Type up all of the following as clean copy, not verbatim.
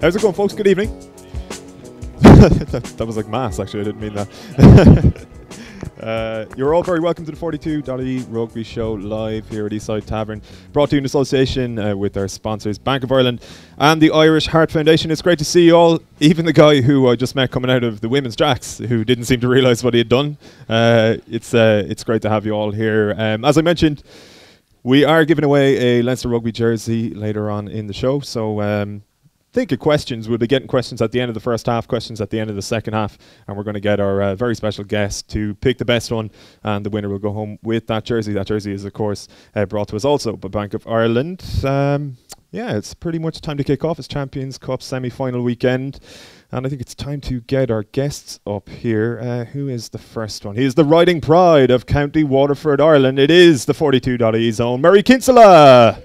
How's it going, folks? Good evening. that was like mass, actually. I didn't mean that. You're all very welcome to the 42.e Rugby Show live here at Eastside Tavern, brought to you in association with our sponsors, Bank of Ireland and the Irish Heart Foundation. It's great to see you all, even the guy who I just met coming out of the women's jacks, who didn't seem to realise what he had done. It's great to have you all here. As I mentioned, we are giving away a Leinster Rugby jersey later on in the show, so think of questions. We'll be getting questions at the end of the first half, questions at the end of the second half, and we're going to get our very special guest to pick the best one, and the winner will go home with that jersey. That jersey is, of course, brought to us also by Bank of Ireland. Yeah, it's pretty much time to kick off. It's Champions Cup semi-final weekend, and I think it's time to get our guests up here. Who is the first one? He is the riding pride of County Waterford, Ireland. It is the 42.e zone, Murray Kinsella.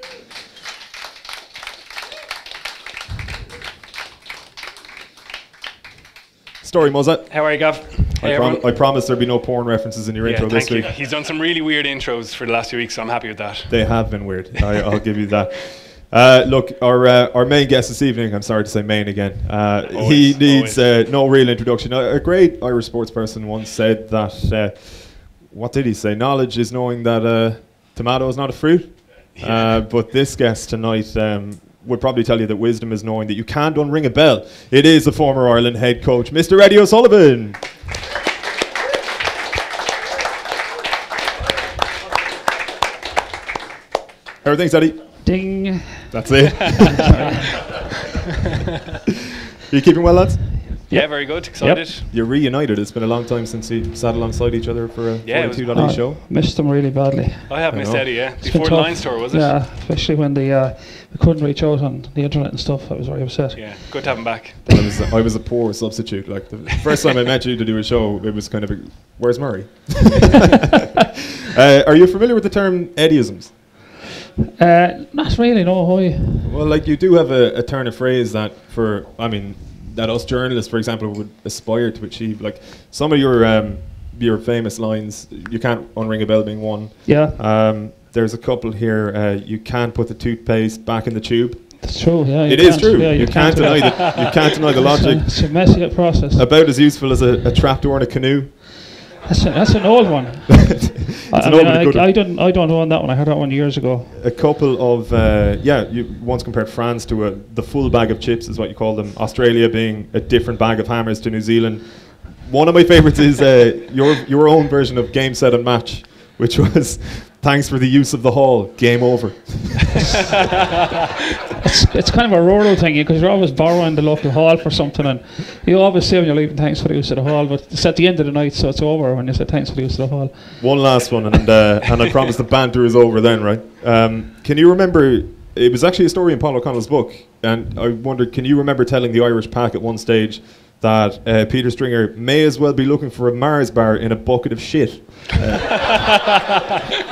Story Muzzet. How are you, Gav? Hey, I promised there'd be no porn references in your intro this week. He's done some really weird intros for the last few weeks, so I'm happy with that. They have been weird. I'll give you that. Look, our main guest this evening, I'm sorry to say main again, he needs no real introduction. A great Irish sports person once said that, what did he say? Knowledge is knowing that tomato is not a fruit. Yeah. But this guest tonight would probably tell you that wisdom is knowing that you can't unring a bell. It is the former Ireland head coach, Mr. Eddie O'Sullivan. How are things, Eddie? Ding. That's it. You keeping well, lads? Yeah, very good. Excited. Yep. You're reunited. It's been a long time since you sat alongside each other for a 42.e show. Missed them really badly. I have missed Eddie, yeah. Before the Leinster tour, was it? Yeah, especially when we couldn't reach out on the internet and stuff. I was very upset. Yeah, good to have him back. I was a poor substitute. Like the first time I met you to do a show, it was kind of where's Murray? Are you familiar with the term Eddieisms? Not really, no. Why? Well, like you do have a turn of phrase that that us journalists, for example, would aspire to achieve. Like some of your famous lines, you can't unring a bell being one. Yeah. There's a couple here. You can't put the toothpaste back in the tube. That's true. Yeah. It is true. Yeah, you can't deny that. You can't deny the logic. It's a messy process. About as useful as a trapdoor in a canoe. That's an old one. I don't own that one. I heard that one years ago. A couple of you once compared France to the full bag of chips, is what you call them. Australia being a different bag of hammers to New Zealand. One of my favourites is your own version of game, set and match, which was thanks for the use of the hall. Game over. It's kind of a rural thing because you're always borrowing the local hall for something, and you always say when you're leaving thanks for the use of the hall, but it's at the end of the night, so it's over when you say thanks for the use of the hall. One last one, and I promise the banter is over then, right? Can you remember? It was actually a story in Paul O'Connell's book, and I wondered, can you remember telling the Irish pack at one stage that Peter Stringer may as well be looking for a Mars bar in a bucket of shit?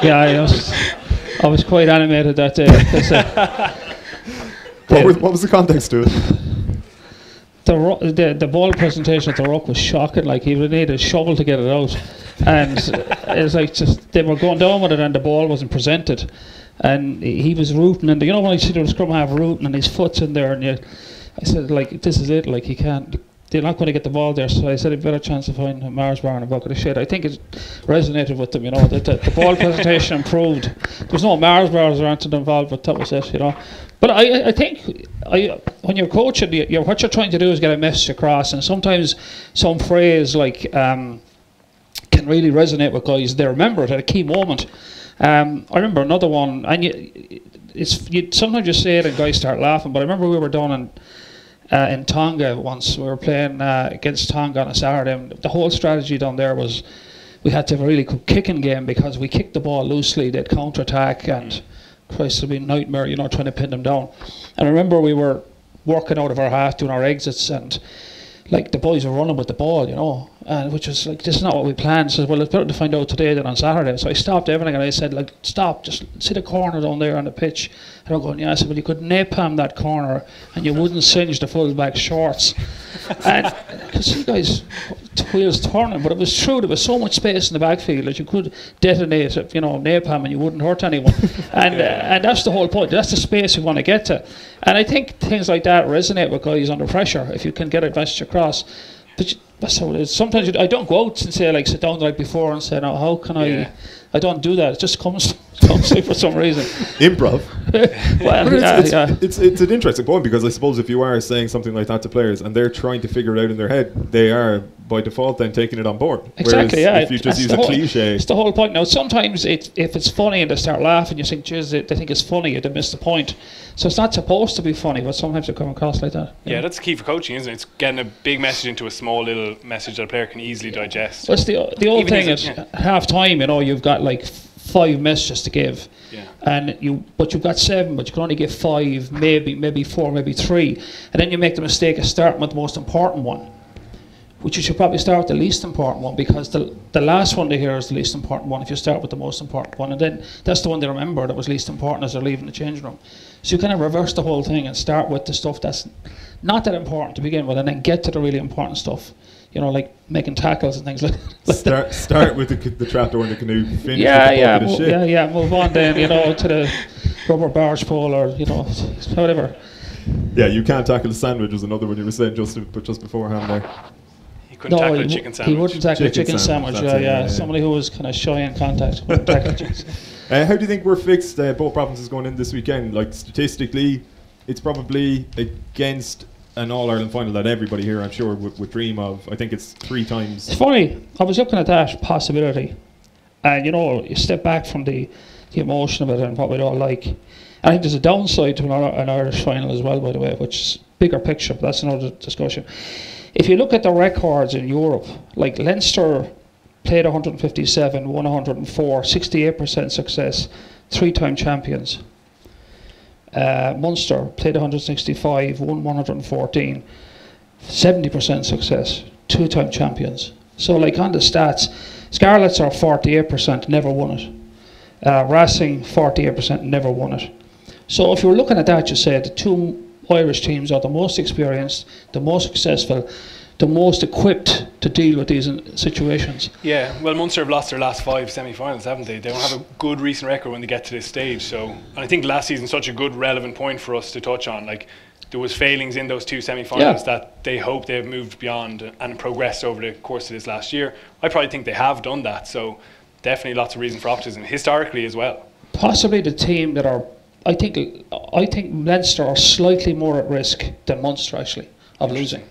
Yeah, I was quite animated that day. What was the context to it? The ball presentation at the Ruck was shocking. Like he would need a shovel to get it out, and it was like just they were going down with it, and the ball wasn't presented, and he was rooting, and when I see the scrum half rooting, and his foot's in there, and I said like this is it, like he can't. They're not going to get the ball there, so I said a better chance of finding a Mars bar and a bucket of shit. I think it resonated with them, that the ball presentation improved. There was no Mars bars or anything involved, but that was it, But I think when you're coaching, what you're trying to do is get a message across, and sometimes some phrase like can really resonate with guys. They remember it at a key moment. I remember another one, and sometimes you say it and guys start laughing, but I remember we were down in Tonga once. We were playing against Tonga on a Saturday, and the whole strategy down there was we had to have a really good kicking game because we kicked the ball loosely, they'd counter-attack, and Christ, it'd be a nightmare, trying to pin them down. And I remember we were working out of our half, doing our exits, and like the boys were running with the ball, which was like, this is not what we planned. So, well, it's better to find out today than on Saturday. So I stopped everything and I said, like, stop, just see the corner down there on the pitch. And I'm going, yeah. I said, well, you could napalm that corner and you wouldn't singe the full-back shorts. And I could see guys' wheels turning, but it was true. There was so much space in the backfield that you could detonate, napalm, and you wouldn't hurt anyone. And that's the whole point. That's the space we want to get to. And I think things like that resonate with guys under pressure if you can get a message across. But that's how it is. Sometimes I don't go out and say, like, sit down like before and say, no, how can I don't do that. It just comes for some reason. Improv. Well, it's an interesting point, because I suppose if you are saying something like that to players and they're trying to figure it out in their head, they are by default then taking it on board. Exactly. Whereas if you just use a cliche, it's the whole point. Now sometimes if it's funny and they start laughing, you think, geez, they think it's funny, they miss the point. So it's not supposed to be funny, but sometimes it come across like that. Yeah, that's the key for coaching, isn't it? It's getting a big message into a small little message that a player can easily digest. Well, the old thing is half time. You've got like 5 messages to give, and you've got 7, but you can only give 5, maybe 4, maybe 3, and then you make the mistake of starting with the most important one, which you should probably start with the least important one, because the last one they hear is the least important one if you start with the most important one, and then that's the one they remember that was least important as they're leaving the changing room. So you kind of reverse the whole thing and start with the stuff that's not that important to begin with, and then get to the really important stuff. Like making tackles and things like that. Start with the trapdoor in the canoe. Finish with the ship. Move on then, to the rubber barge pole or whatever. Yeah, you can't tackle a sandwich was another one you were saying just beforehand there. He couldn't tackle a chicken sandwich. He wouldn't tackle a chicken sandwich. Somebody who was kind of shy in contact wouldn't tackle a chicken sandwich. How do you think we're fixed, both provinces going in this weekend? Like, statistically, it's probably against an All-Ireland final that everybody here, I'm sure, would dream of. I think it's 3 times. It's funny, I was looking at that possibility, and you step back from the emotion of it and what we'd all like. I think there's a downside to an Irish final as well, by the way, which is bigger picture, but that's another discussion. If you look at the records in Europe, like Leinster played 157, won 104, 68% success, 3-time champions. Munster played 165, won 114, 70% success, 2-time champions. So, like, on the stats, Scarlets are 48%, never won it. Racing, 48%, never won it. So if you're looking at that, you say the 2 Irish teams are the most experienced, the most successful, the most equipped to deal with these situations. Yeah, well, Munster have lost their last 5 semi-finals, haven't they? They don't have a good recent record when they get to this stage. So, and I think last season's such a good relevant point for us to touch on. Like, there was failings in those 2 semi-finals that they hope they've moved beyond and progressed over the course of this last year. I probably think they have done that. So, definitely lots of reason for optimism historically as well. Possibly the team that are, I think Leinster are slightly more at risk than Munster actually of losing.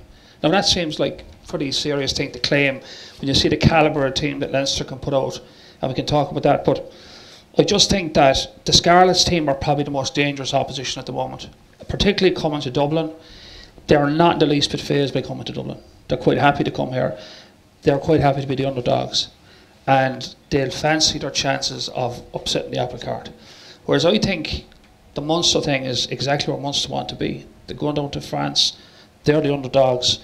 Now that seems like a pretty serious thing to claim when you see the calibre of team that Leinster can put out, and we can talk about that, but I just think that the Scarlets team are probably the most dangerous opposition at the moment, particularly coming to Dublin. They're not in the least bit phased by coming to Dublin. They're quite happy to come here. They're quite happy to be the underdogs, and they'll fancy their chances of upsetting the apple cart. Whereas I think the Munster thing is exactly where Munster want to be. They're going down to France. They're the underdogs.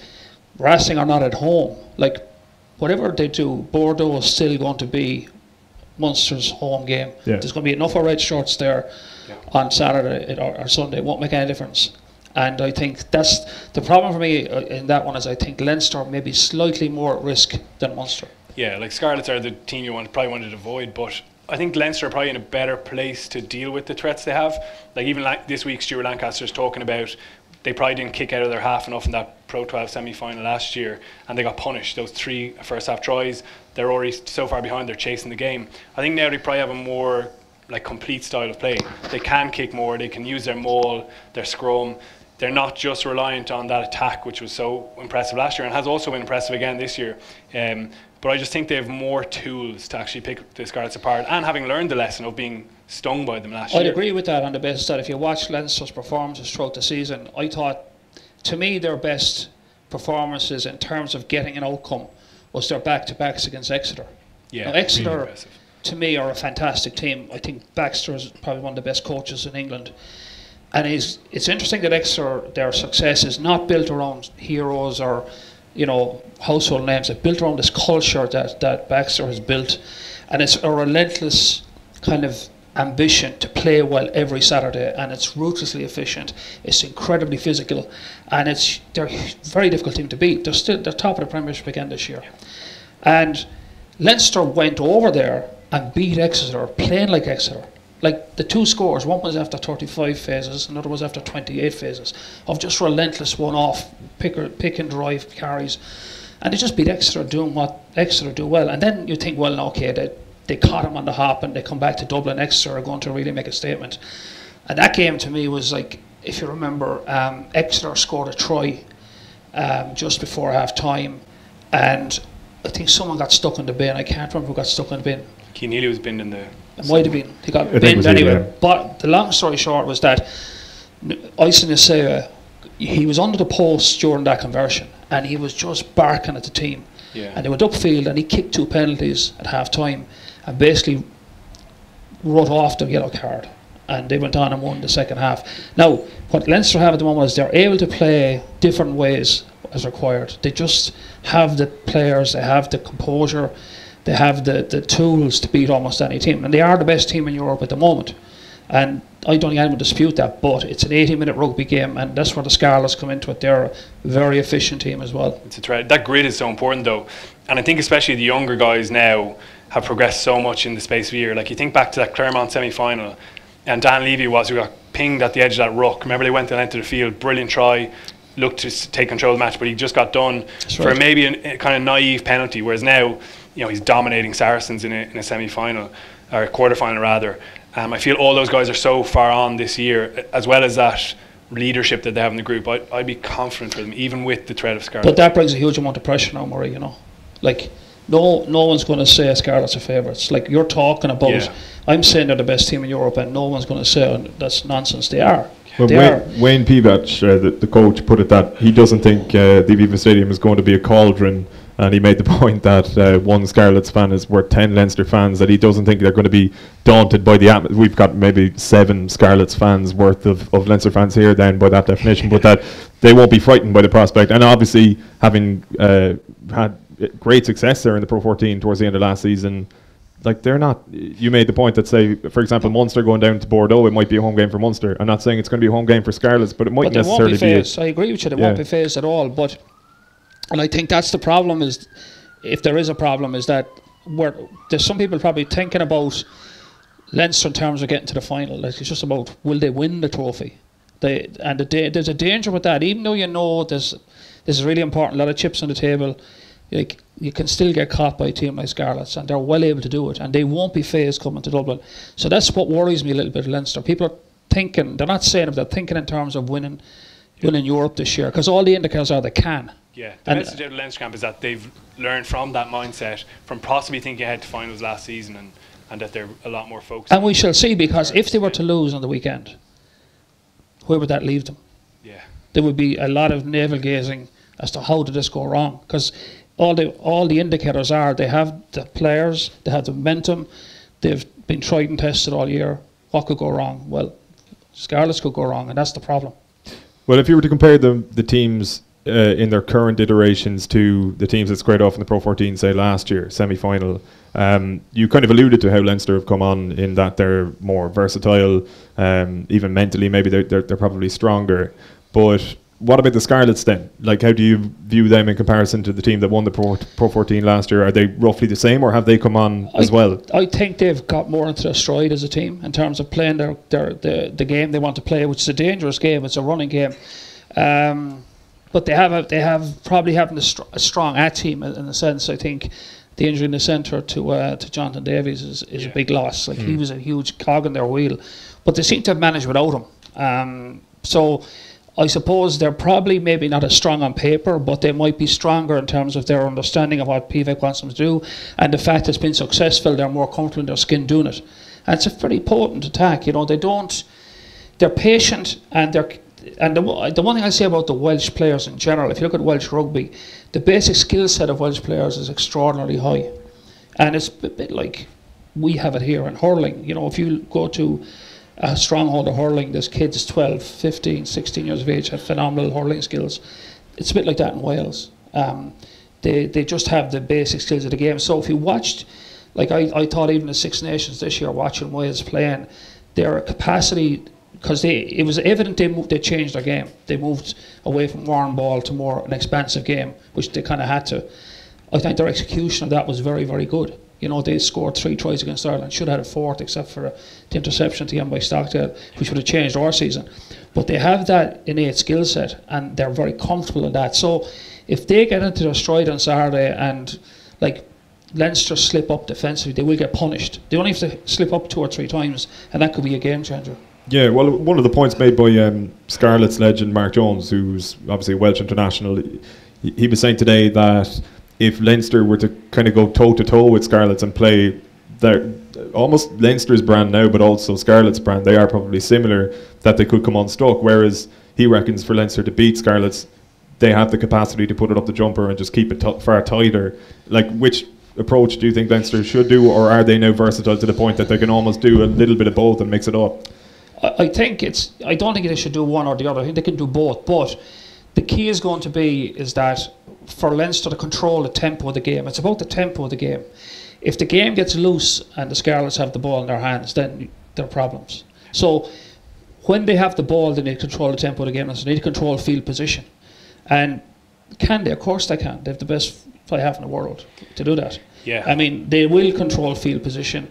Racing are not at home. Like, whatever they do, Bordeaux is still going to be Munster's home game. Yeah. There's going to be enough of red shirts there on Saturday or Sunday. It won't make any difference. And I think that's the problem for me in that one, is I think Leinster may be slightly more at risk than Munster. Yeah, like Scarlets are the team you probably wanted to avoid, but I think Leinster are probably in a better place to deal with the threats they have. Like, even like this week, Stuart Lancaster's talking about they probably didn't kick out of their half enough in that Pro 12 semi-final last year, and they got punished. Those 3 first half tries, they're already so far behind, they're chasing the game. I think now they probably have a more like complete style of play. They can kick more, they can use their maul, their scrum. They're not just reliant on that attack, which was so impressive last year and has also been impressive again this year. But I just think they have more tools to actually pick the Scarlets apart, and having learned the lesson of being stung by them last year. I'd agree with that on the basis that if you watch Leinster's performances throughout the season, I thought, to me, their best performances in terms of getting an outcome was their back-to-backs against Exeter. Yeah, now, Exeter, really to me, are a fantastic team. I think Baxter is probably one of the best coaches in England. And it's interesting that Exeter, their success is not built around heroes or household names. They've built around this culture that Baxter has built, and it's a relentless kind of ambition to play well every Saturday, and it's ruthlessly efficient. It's incredibly physical, and they're a very difficult team to beat. They're top of the Premiership again this year, and Leinster went over there and beat Exeter, playing like Exeter. Like the two scores, one was after 35 phases, another was after 28 phases of just relentless one-off pick and drive carries, and they just beat Exeter doing what Exeter do well. And then you think, well, okay, they caught them on the hop and they come back to Dublin. Exeter are going to really make a statement. And that game to me was like, if you remember, Exeter scored a try just before half time, and I think someone got stuck in the bin. I can't remember who got stuck in the bin. Keane was binned in the... It might have been. He got binned anyway. Yeah. But the long story short was that Ison Isaiah, he was under the post during that conversion, and he was just barking at the team. Yeah. And they went upfield, and he kicked 2 penalties at half time and basically wrote off the yellow card. And they went on and won the second half. Now, what Leinster have at the moment is they're able to play different ways as required. They just have the players, they have the composure, they have the tools to beat almost any team. And they are the best team in Europe at the moment. And I don't think anyone dispute that, but it's an 80-minute rugby game, and that's where the Scarlets come into it. They're a very efficient team as well. It's a threat. That grid is so important, though. And I think especially the younger guys now have progressed so much in the space of a year. Like, you think back to that Claremont semi-final, and Dan Levy who got pinged at the edge of that ruck. Remember, they went and entered the field, brilliant try, looked to take control of the match, but he just got done for maybe a kind of naive penalty, whereas now, he's dominating Saracens in a semi-final, or a quarter-final rather. I feel all those guys are so far on this year, as well as that leadership that they have in the group. I'd be confident for them, even with the threat of Scarlets. But that brings a huge amount of pressure now, Murray, Like, no one's going to say Scarlets are favourites. Like, you're talking about, I'm saying they're the best team in Europe, and no one's going to say that's nonsense. They are. Well, Wayne Pivac, the coach, put it that he doesn't think the Aviva Stadium is going to be a cauldron, and he made the point that one Scarlets fan is worth 10 Leinster fans, that he doesn't think they're going to be daunted by the atmosphere. We've got maybe 7 Scarlets fans worth of Leinster fans here then by that definition, but that they won't be frightened by the prospect. And obviously, having had great success there in the Pro 14 towards the end of last season, like, they're not. You made the point that, say, for example, Munster going down to Bordeaux, it might be a home game for Munster. I'm not saying it's going to be a home game for Scarlets, but it might necessarily be. I agree with you. They won't be phased at all. And I think that's the problem. Is if there is a problem, is that there's some people probably thinking about Leinster in terms of getting to the final. Like, it's just about, will they win the trophy? There's a danger with that. Even though this is really important, a lot of chips on the table. Like, you can still get caught by a team like Scarlets, and they're well able to do it, and they won't be phased coming to Dublin. So that's what worries me a little bit, Leinster. People are thinking, they're not saying it, they're thinking in terms of winning Europe this year, because all the indicators are they can. Yeah, the message out of Leinster camp is that they've learned from that mindset, from possibly thinking ahead to finals last season, and that they're a lot more focused. And we shall see, because if they were to lose on the weekend, where would that leave them? Yeah, there would be a lot of navel gazing as to how did this go wrong, because all the indicators are they have the players, they have the momentum, they've been tried and tested all year. What could go wrong? Well, Scarlets could go wrong, and that's the problem. Well, if you were to compare the teams in their current iterations to the teams that squared off in the Pro 14, say last year, semi-final, you kind of alluded to how Leinster have come on in that they're more versatile, even mentally maybe they're probably stronger. But what about the Scarlets then? Like, how do you view them in comparison to the team that won the Pro 14 last year? Are they roughly the same, or have they come on as well? I think they've got more into their stride as a team in terms of playing the game they want to play, which is a dangerous game. It's a running game. But they have probably having a strong team in a sense. I think the injury in the centre to Jonathan Davies is a big loss. Like, he was a huge cog in their wheel, but they seem to have managed without him. So I suppose they're probably maybe not as strong on paper, but they might be stronger in terms of their understanding of what Pivac wants them to do, and the fact it's been successful, they're more comfortable in their skin doing it. And it's a very potent attack. They're patient, and the one thing I say about the Welsh players in general, if you look at Welsh rugby, the basic skill set of Welsh players is extraordinarily high, and it's a bit like we have it here in hurling. If you go to a stronghold of hurling, there's kids 12, 15, 16 years of age have phenomenal hurling skills. It's a bit like that in Wales. They just have the basic skills of the game. So if you watched, like I thought even the Six Nations this year, watching Wales playing, their capacity, because it was evident they changed their game. They moved away from warm ball to more an expansive game, which they kind of had to. I think their execution of that was very, very good. You know, they scored 3 tries against Ireland, should have had a 4th except for the interception at the end by Stockdale, which would have changed our season. But they have that innate skill set and they're very comfortable in that. So if they get into their stride on Saturday and like Leinster slip up defensively, they will get punished. They only have to slip up 2 or 3 times and that could be a game changer. Yeah, well, one of the points made by Scarlets legend Mark Jones, who's obviously a Welsh international, he was saying today that if Leinster were to kind of go toe-to-toe with Scarlets and play their almost Leinster's brand now, but also Scarlets' brand, they are probably similar, that they could come unstuck. Whereas he reckons for Leinster to beat Scarlets, they have the capacity to put it up the jumper and just keep it far tighter. Like, which approach do you think Leinster should do, or are they now versatile to the point that they can almost do a little bit of both and mix it up? I don't think they should do one or the other. I think they can do both. But the key is going to be that for Leinster to control the tempo of the game. It's about the tempo of the game. If the game gets loose and the Scarlets have the ball in their hands, then there are problems. So when they have the ball, they need to control the tempo of the game, and so they need to control field position. And can they? Of course they can. They have the best fly half in the world to do that. Yeah. I mean, they will control field position.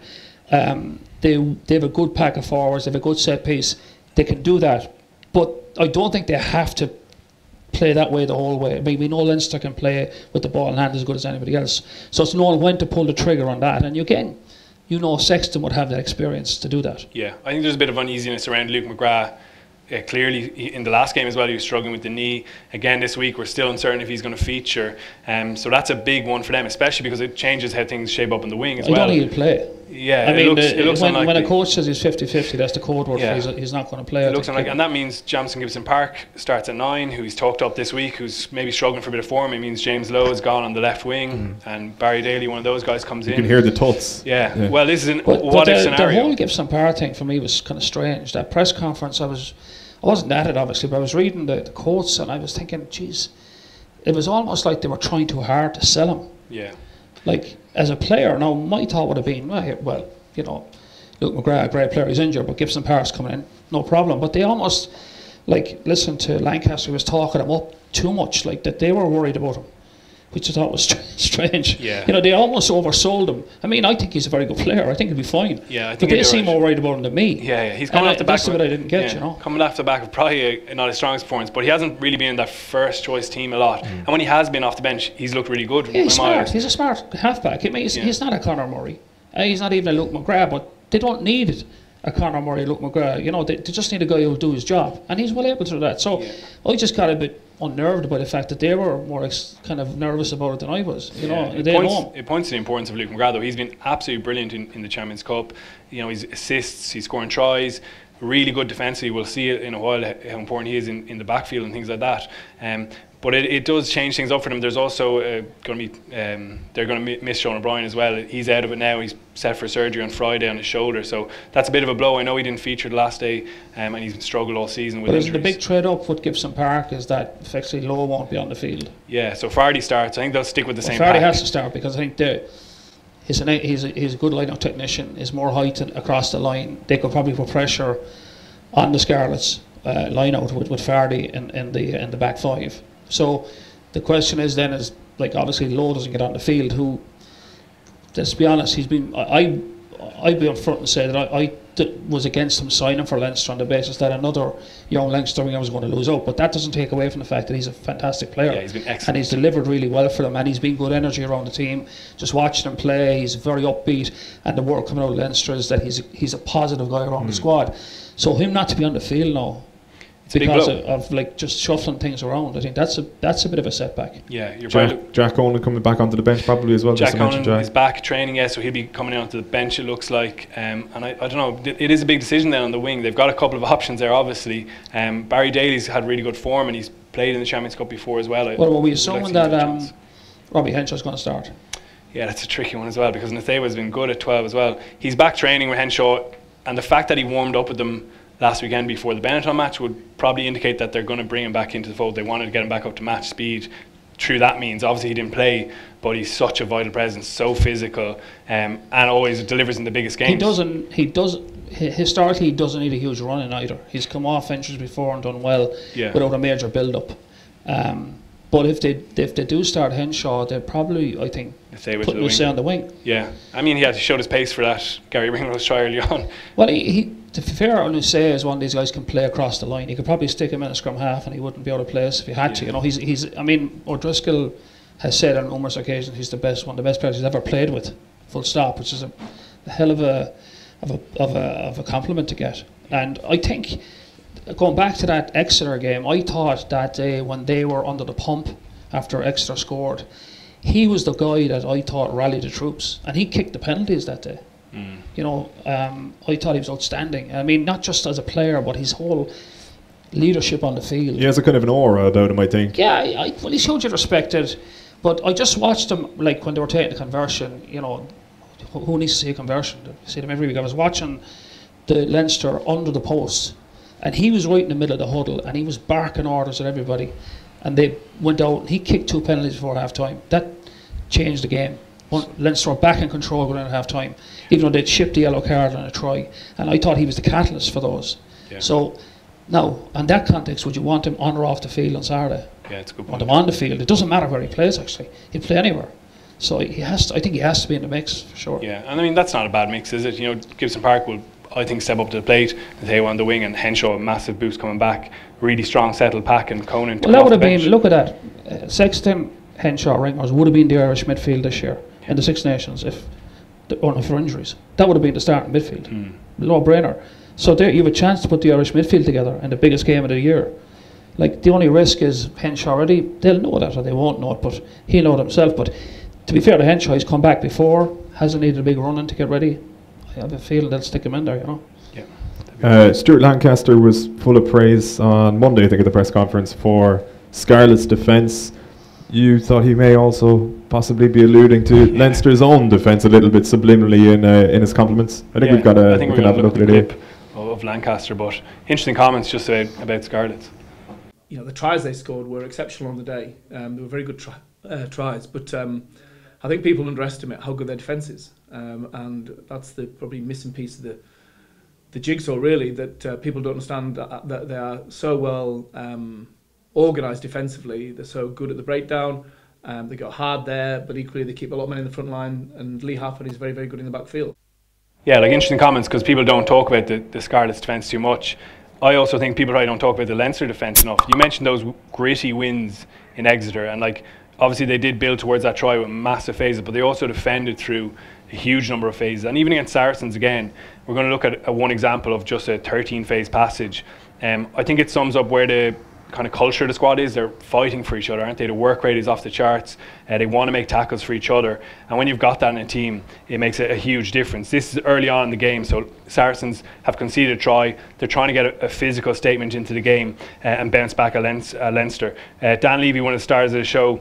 They have a good pack of forwards. They have a good set piece. They can do that. But I don't think they have to play that way the whole way. I mean, we know Leinster can play with the ball in hand as good as anybody else. So it's knowing when to pull the trigger on that. And again, you know Sexton would have that experience to do that. Yeah, I think there's a bit of uneasiness around Luke McGrath. Clearly, in the last game as well, he was struggling with the knee. Again, this week, we're still uncertain if he's going to feature. So that's a big one for them, especially because it changes how things shape up in the wing as well. I don't think he'll play. Yeah, I mean, it looks when a coach says he's 50-50, that's the code word for he's not going to play. It looks unlikely, and that means Jamison Gibson Park starts at 9, who he's talked up this week, who's maybe struggling for a bit of form. It means James Lowe is gone on the left wing, and Barry Daly, one of those guys, comes in. You can hear the tuts. Yeah. Well, this is an what-if scenario. The whole Gibson Park thing for me was kind of strange. That press conference, I wasn't at it obviously, but I was reading the quotes and I was thinking, geez, it was almost like they were trying too hard to sell him. Yeah. Like, as a player, now my thought would have been, well, you know, Luke McGrath, a great player, he's injured, but Gibson Park's coming in, no problem. But they almost, like, listen to Lancaster, was talking him up too much, like that they were worried about him, which I thought was strange. Yeah. You know, they almost oversold him. I mean, I think he's a very good player. I think he'll be fine. Yeah, I think but they seem more worried about him than me. Yeah. He's coming off the back. That's the bit I didn't get, you know. Coming off the back of probably not his strongest performance, but he hasn't really been in that first choice team a lot. And when he has been off the bench, he's looked really good. Yeah, he's smart. He's a smart halfback. I mean, he's not a Conor Murray. He's not even a Luke McGrath, but they don't need a Conor Murray, Luke McGrath. You know, they just need a guy who'll do his job, and he's well able to do that. So I just got a bit unnerved by the fact that they were more kind of nervous about it than I was. You know, it points to the importance of Luke McGrath, though. He's been absolutely brilliant in the Champions Cup. You know, his assists, he's scoring tries, really good defensively. We'll see it in a while how important he is in the backfield and things like that. But it does change things up for them. There's also going to be they're going to miss Sean O'Brien as well. He's out of it now. He's set for surgery on Friday on his shoulder, so that's a bit of a blow. I know he didn't feature the last day, and he's struggled all season with injuries. The big trade up with Gibson Park is that effectively Lowe won't be on the field. Yeah, so Fardy starts. I think they'll stick with the same. Fardy has to start because I think he's a good line-out technician. Is more height across the line. They could probably put pressure on the Scarlets line-out with Fardy in the back five. So the question is then like obviously Lowe doesn't get on the field. Who, let's be honest, I'd be up front and say that I was against him signing for Leinster on the basis that another young Leinster winger was going to lose out. But that doesn't take away from the fact that he's a fantastic player. Yeah, he's been excellent. And he's delivered really well for them, and he's been good energy around the team. Just watching him play, he's very upbeat, and the word coming out of Leinster is that he's a positive guy around the squad. So him not to be on the field now, because of like just shuffling things around, I think that's a bit of a setback. Yeah, you're Jack Owen coming back onto the bench probably as well. Jack Owen is back training, so he'll be coming in onto the bench, it looks like. And I don't know, it is a big decision then on the wing. They've got a couple of options there, obviously. Barry Daly's had really good form, and he's played in the Champions Cup before as well. Well, we assuming that Robbie Henshaw's going to start. Yeah, that's a tricky one as well, because Nathewa's been good at 12 as well. He's back training with Henshaw, and the fact that he warmed up with them last weekend before the Benetton match would probably indicate that they're going to bring him back into the fold. They wanted to get him back up to match speed, through that means. Obviously he didn't play, but he's such a vital presence, so physical, and always delivers in the biggest games. Historically, he doesn't need a huge run in either. He's come off injuries before and done well without a major build-up. But if they do start Henshaw, they'll probably, I think, put Lucy on the wing. Yeah, I mean, he showed his pace for that Gary Ringrose try early on. Well, to be fair, Lucy is one of these guys can play across the line. He could probably stick him in a scrum half and he wouldn't be out of place if he had to. You know, he's. I mean, O'Driscoll has said on numerous occasions he's one of the best players he's ever played with. Full stop, which is a hell of a compliment to get. And I think, going back to that Exeter game, I thought that day when they were under the pump after Exeter scored, he was the guy that I thought rallied the troops, and he kicked the penalties that day. You know, I thought he was outstanding. I mean, not just as a player, but his whole leadership on the field. He has a kind of an aura about him, I think. Yeah, well, he showed you respected. But I just watched him, like when they were taking the conversion. You know, who needs to see a conversion? You see them every week. I was watching the Leinster under the post, and he was right in the middle of the huddle, and he was barking orders at everybody, and they went out and he kicked 2 penalties before half time. That changed the game. Leinster were back in control going into half time, even though they'd shipped the yellow card on a try, and I thought he was the catalyst for those. So now, in that context, would you want him on or off the field on Saturday? Yeah, it's a good point. Want him on the field. It doesn't matter where he plays, actually. He'll play anywhere. So I think he has to be in the mix for sure. Yeah, and I mean, that's not a bad mix, is it? You know, Gibson Park will, I think, step up to the plate, Nateo on the wing, and Henshaw a massive boost coming back. Really strong settled pack, and Conan. Well, that would have been, look at that. Sexton, Henshaw, Ringers would have been the Irish midfield this year in the Six Nations if only for injuries. That would have been the starting midfield. No brainer. So there you have a chance to put the Irish midfield together in the biggest game of the year. Like, the only risk is Henshaw already. They'll know that, or they won't know it, but he'll know it himself. But to be fair to Henshaw, he's come back before, hasn't needed a big run in to get ready. I have a feeling they'll stick him in there, you know. Stuart Lancaster was full of praise on Monday, I think, at the press conference for Scarlet's defence. You thought he may also possibly be alluding to Leinster's own defence a little bit subliminally in his compliments. I think we can have a look at it here. Of Lancaster, but interesting comments just about Scarlets. You know, the tries they scored were exceptional on the day. They were very good tries, but I think people underestimate how good their defence is, and that's the probably missing piece of the jigsaw, really, that people don't understand that they are so well organised defensively. They're so good at the breakdown. They go hard there, but equally they keep a lot of men in the front line, and Lee Halford is very, very good in the back field. Yeah, like, interesting comments, because people don't talk about the Scarlets defence too much. I also think people probably don't talk about the Leinster defence enough. You mentioned those gritty wins in Exeter, and like, obviously they did build towards that try with massive phases, but they also defended through a huge number of phases. And even against Saracens, again, we're going to look at one example of just a 13-phase passage. I think it sums up where the kind of culture of the squad is. They're fighting for each other, aren't they? The work rate is off the charts. They want to make tackles for each other, and when you've got that in a team, it makes a huge difference. This is early on in the game, so Saracens have conceded a try. They're trying to get a physical statement into the game and bounce back at Leinster. Dan Levy, one of the stars of the show,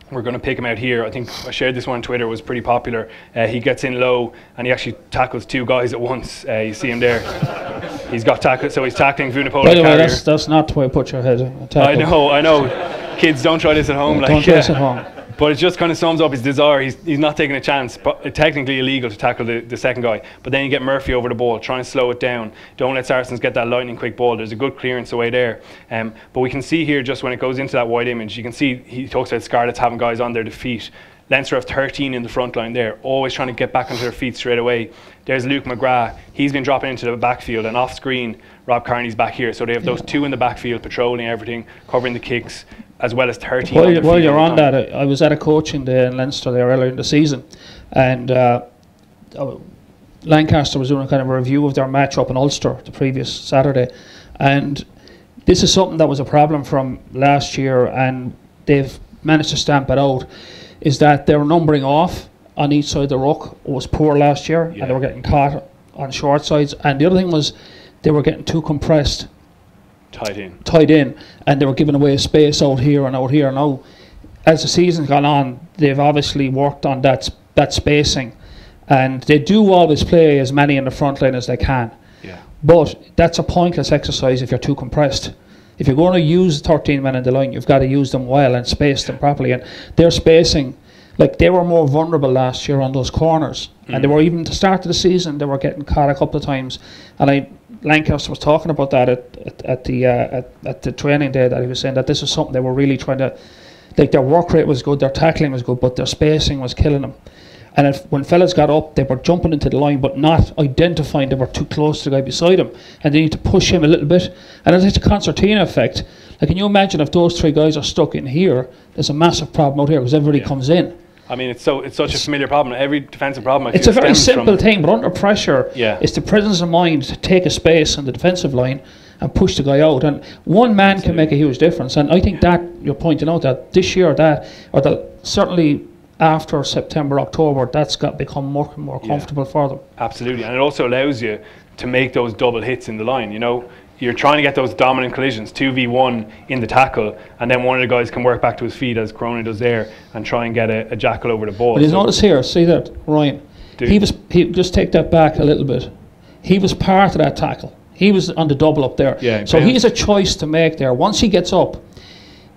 we're going to pick him out here. I think I shared this one on Twitter. It was pretty popular. He gets in low and he actually tackles 2 guys at once. You see him there. He's got tackled, so he's tackling Vunipola. By the way, that's not the way you put your head. I know. Kids, don't try this at home. Don't try this at home. But it just kind of sums up his desire. He's not taking a chance. But technically illegal to tackle the second guy. But then you get Murphy over the ball, try and slow it down. Don't let Saracens get that lightning quick ball. There's a good clearance away there. But we can see here, just when it goes into that wide image, you can see he talks about Scarlets having guys on their defeat. Leinster have 13 in the front line there, always trying to get back onto their feet straight away. There's Luke McGrath. He's been dropping into the backfield, and off screen, Rob Carney's back here. So they have those 2 in the backfield, patrolling everything, covering the kicks, as well as 13. While you're on that, I was at a coaching day in Leinster there earlier in the season, and Lancaster was doing a kind of a review of their match up in Ulster the previous Saturday, and this is something that was a problem from last year, and they've managed to stamp it out. Is that their numbering off on each side of the ruck was poor last year, and they were getting caught on short sides. And the other thing was they were getting too compressed, tied in, and they were giving away space out here and out here. Now, as the season's gone on, they've obviously worked on that spacing, and they do always play as many in the front line as they can. But that's a pointless exercise if you're too compressed, If you're going to use 13 men in the line, you've got to use them well and space them properly. And their spacing, like they were more vulnerable last year on those corners, and they were, even to start of the season, they were getting caught a couple of times. And Lancaster was talking about that at the training day, that he was saying that this is something they were really trying to, like their work rate was good, their tackling was good, but their spacing was killing them. And when fellas got up, they were jumping into the line, but not identifying they were too close to the guy beside him, and they need to push him a little bit. And it's a concertina effect. Like, can you imagine if those 3 guys are stuck in here? There's a massive problem out here because everybody comes in. I mean, it's such a familiar problem. Every defensive problem. It's a very simple thing, but under pressure, it's the presence of mind to take a space on the defensive line and push the guy out. And one man can make a huge difference. And I think that you're pointing out that this year, certainly after September, October, that's got become more and more comfortable for them. Absolutely, and it also allows you to make those double hits in the line. You know, you're trying to get those dominant collisions, 2v1 in the tackle, and then one of the guys can work back to his feet, as Cronin does there, and try and get a jackal over the ball. But you notice here, see that, Ryan, he just take that back a little bit. He was part of that tackle. He was on the double up there. Yeah, so he has a choice to make there. Once he gets up,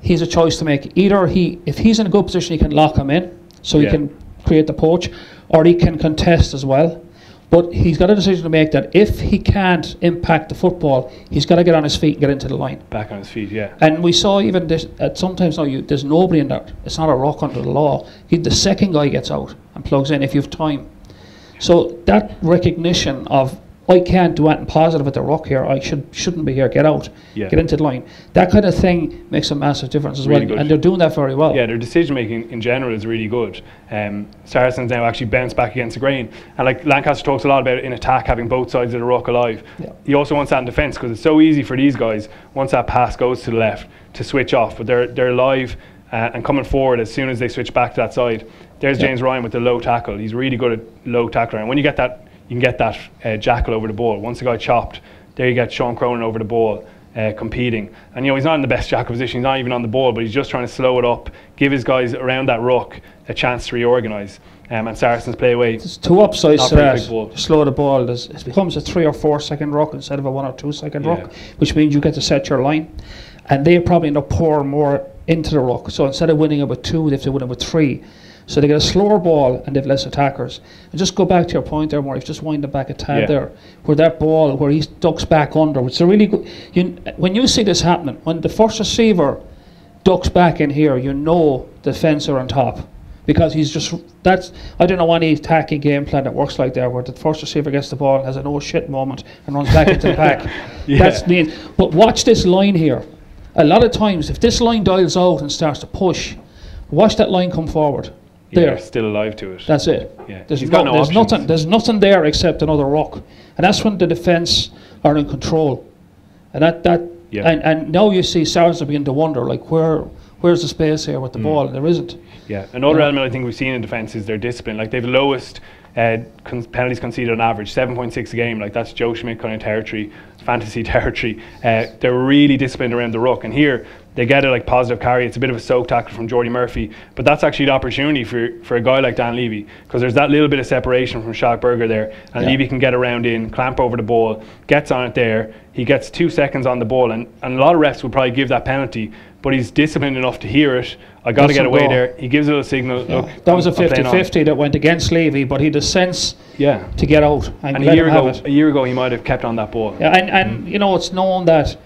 he's a choice to make. Either if he's in a good position, he can lock him in, so he can create the poach, or he can contest as well. But he's got a decision to make that if he can't impact the football, he's got to get on his feet and get into the line. Back on his feet, yeah. And we saw even this, sometimes now there's nobody in there. It's not a ruck under the law. The second guy gets out and plugs in if you have time. So that recognition of, I can't do anything positive at the ruck here, I shouldn't be here, get out, get into the line. That kind of thing makes a massive difference as well, and they're doing that very well. Yeah, their decision making in general is really good. Saracens now actually bounced back against the grain, and like Lancaster talks a lot about in attack having both sides of the ruck alive. He also wants that in defence, because it's so easy for these guys, once that pass goes to the left, to switch off, but they're alive and coming forward as soon as they switch back to that side. There's James Ryan with the low tackle. He's really good at low tackling, and when you get that, you can get that jackal over the ball. Once the guy chopped, there you get Sean Cronin over the ball competing. And you know, he's not in the best jackal position, he's not even on the ball, but he's just trying to slow it up, give his guys around that ruck a chance to reorganise. And Saracens play away. There's 2 upsides to that, to slow the ball. It becomes a 3 or 4 second ruck instead of a 1 or 2 second ruck, which means you get to set your line. And they probably end up pouring more into the ruck. So instead of winning it with 2, they have to win it with 3. So they get a slower ball and they have less attackers. And just go back to your point there, Maurice, just wind it back a tad there, where that ball, where he ducks back under, which is a really good, when you see this happening, when the first receiver ducks back in here, you know the defence are on top. Because he's just, I don't know any attacking game plan that works like that, where the first receiver gets the ball and has an oh shit moment and runs back into the pack. That's mean. But watch this line here. A lot of times, if this line dials out and starts to push, watch that line come forward. There, still alive to it. That's it. Yeah, there's nothing there except another rock, and that's when the defence are in control. And and now you see Saracens begin to wonder, like, where's the space here with the ball? And there isn't. Yeah, another element I think we've seen in defence is their discipline. Like, they've the lowest penalties conceded on average, 7.6 a game. Like, that's Joe Schmidt kind of territory, fantasy territory. They're really disciplined around the ruck, and here they get a positive carry. It's a bit of a soak tackle from Jordy Murphy, but that's actually the opportunity for a guy like Dan Levy, because there's that little bit of separation from Schalkberger there, and Levy can get around in, clamp over the ball, gets on it there. He gets 2 seconds on the ball, and a lot of refs would probably give that penalty, but he's disciplined enough to hear it. I got to get away there. He gives it a signal. Look, that was a 50-50 that went against Levy, but he had the sense to get out. And a year ago, he might have kept on that ball. Yeah, and you know, it's known that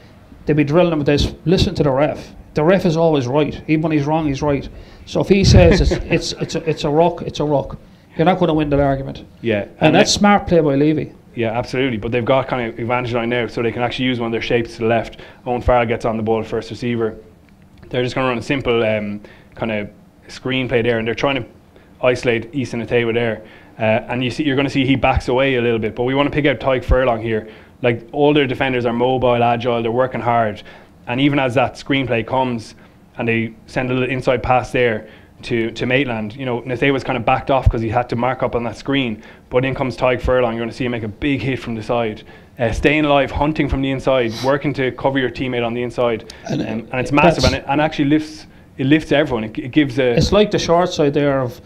they'd be drilling him with this. Listen to the ref. The ref is always right. Even when he's wrong, he's right. So if he says it's a ruck, it's a ruck. You're not going to win that argument. Yeah, and that's smart play by Levy. Yeah, absolutely. But they've got kind of advantage line now, so they can actually use one of their shapes to the left. Owen Farrell gets on the ball, first receiver. They're just going to run a simple kind of screen play there, and they're trying to isolate Easton Atewa there. And you're going to see he backs away a little bit. But we want to pick out Tyke Furlong here. Like, all their defenders are mobile, agile, they're working hard. And even as that screenplay comes and they send a little inside pass there to Maitland, you know, Natewa's kind of backed off because he had to mark up on that screen. But in comes Tyke Furlong. You're going to see him make a big hit from the side. Staying alive, hunting from the inside, working to cover your teammate on the inside. And it's massive, and it actually lifts everyone. It gives a... It's like the short side there of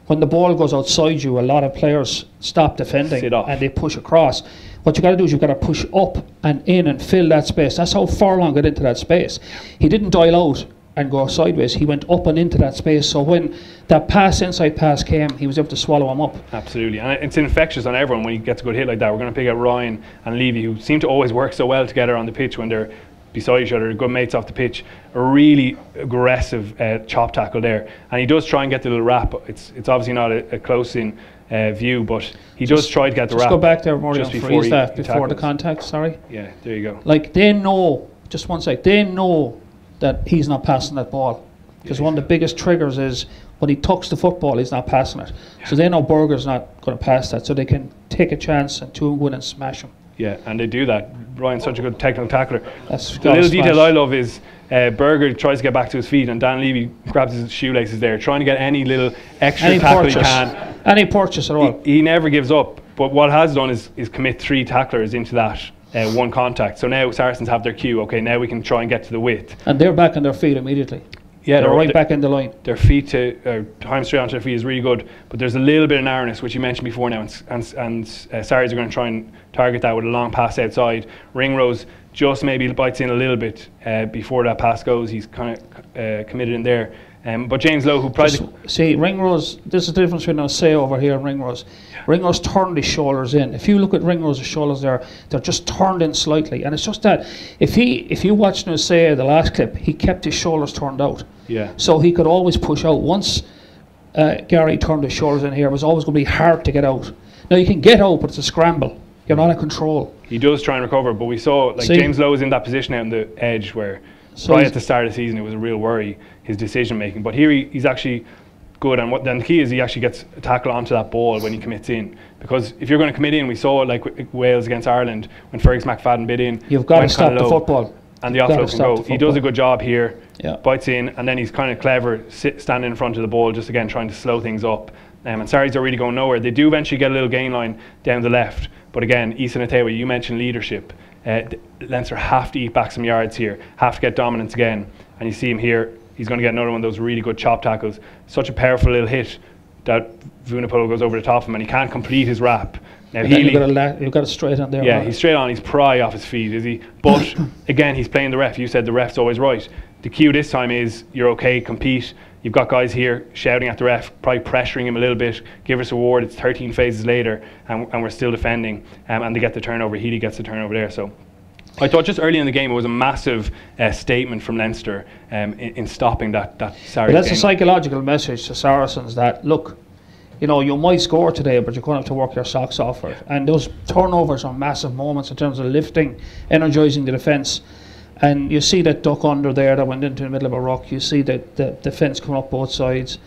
when the ball goes outside you, a lot of players stop defending and they push across. What you got to do is you've got to push up and in and fill that space. That's how Furlong got into that space. He didn't dial out and go sideways. He went up and into that space. So when that inside pass came, he was able to swallow him up. Absolutely, and it's infectious on everyone when he gets a good hit like that. We're going to pick out Ryan and Levy, who seem to always work so well together on the pitch when they're beside each other, good mates off the pitch. A really aggressive chop tackle there, and he does try and get the little wrap. It's obviously not a close-in view, but he does try to get the wrap. Just go back there, Murray, just and before freeze that before tackles. the contact. Sorry. Yeah, there you go. Like they know, just one sec. They know that he's not passing that ball, because one of the biggest triggers is when he tucks the football, he's not passing it. Yeah. So they know Berger's not going to pass that, so they can take a chance and two go in and smash him. Yeah, and they do that. Ryan's such a good technical tackler. That's the little detail I love is Berger tries to get back to his feet, and Dan Levy grabs his shoelaces there, trying to get any little extra tackle he can. Any purchase at all. He never gives up. But what has done is commit 3 tacklers into that one contact. So now Saracens have their cue. Okay, now we can try and get to the width. And they're back on their feet immediately. Yeah, they're right back in the line. Their feet time straight onto their feet is really good, but there's a little bit of narrowness, which you mentioned before now, and Sarries are going to try and target that with a long pass outside. Ringrose just maybe bites in a little bit before that pass goes. He's kind of committed in there. But James Lowe, who probably... See, Ringrose, this is the difference between say over here and Ringrose. Yeah. Ringrose turned his shoulders in. If you look at Ringrose's shoulders there, they're just turned in slightly. And it's just that, if you watched say the last clip, he kept his shoulders turned out. Yeah. So he could always push out. Once Gary turned his shoulders in here, it was always going to be hard to get out. Now you can get out, but it's a scramble. You're not in control. He does try and recover, but we saw James Lowe is in that position out on the edge where right at the start of the season it was a real worry, his decision making. But here he's actually good, and then the key is he actually gets a tackle onto that ball when he commits in. Because if you're going to commit in, we saw like Wales against Ireland when Fergus McFadden bid in. You've got to stop the football. And the offload can go. He does a good job here, yeah. Bites in, and then he's kind of clever, standing in front of the ball, just again trying to slow things up. And Sarries are really going nowhere. They do eventually get a little gain line down the left, but again, Easton Atewa, you mentioned leadership. Leinster have to eat back some yards here, have to get dominance again, and you see him here. He's going to get another one of those really good chop tackles. Such a powerful little hit that Vunipola goes over the top of him, and he can't complete his wrap. Now you've got it straight on there. Yeah, right? He's straight on. He's pry off his feet, is he? But again, he's playing the ref. You said the ref's always right. The cue this time is you're okay, compete. You've got guys here shouting at the ref, probably pressuring him a little bit. Give us a ward. It's 13 phases later, and we're still defending. And they get the turnover. Healy gets the turnover there. So I thought just early in the game it was a massive statement from Leinster in stopping that Saracens. That's a psychological message to Saracens that, look, you know, you might score today, but you're going to have to work your socks off for it. And those turnovers are massive moments in terms of lifting, energising the defence. And you see that duck under there that went into the middle of a rock. You see the defence coming up both sides.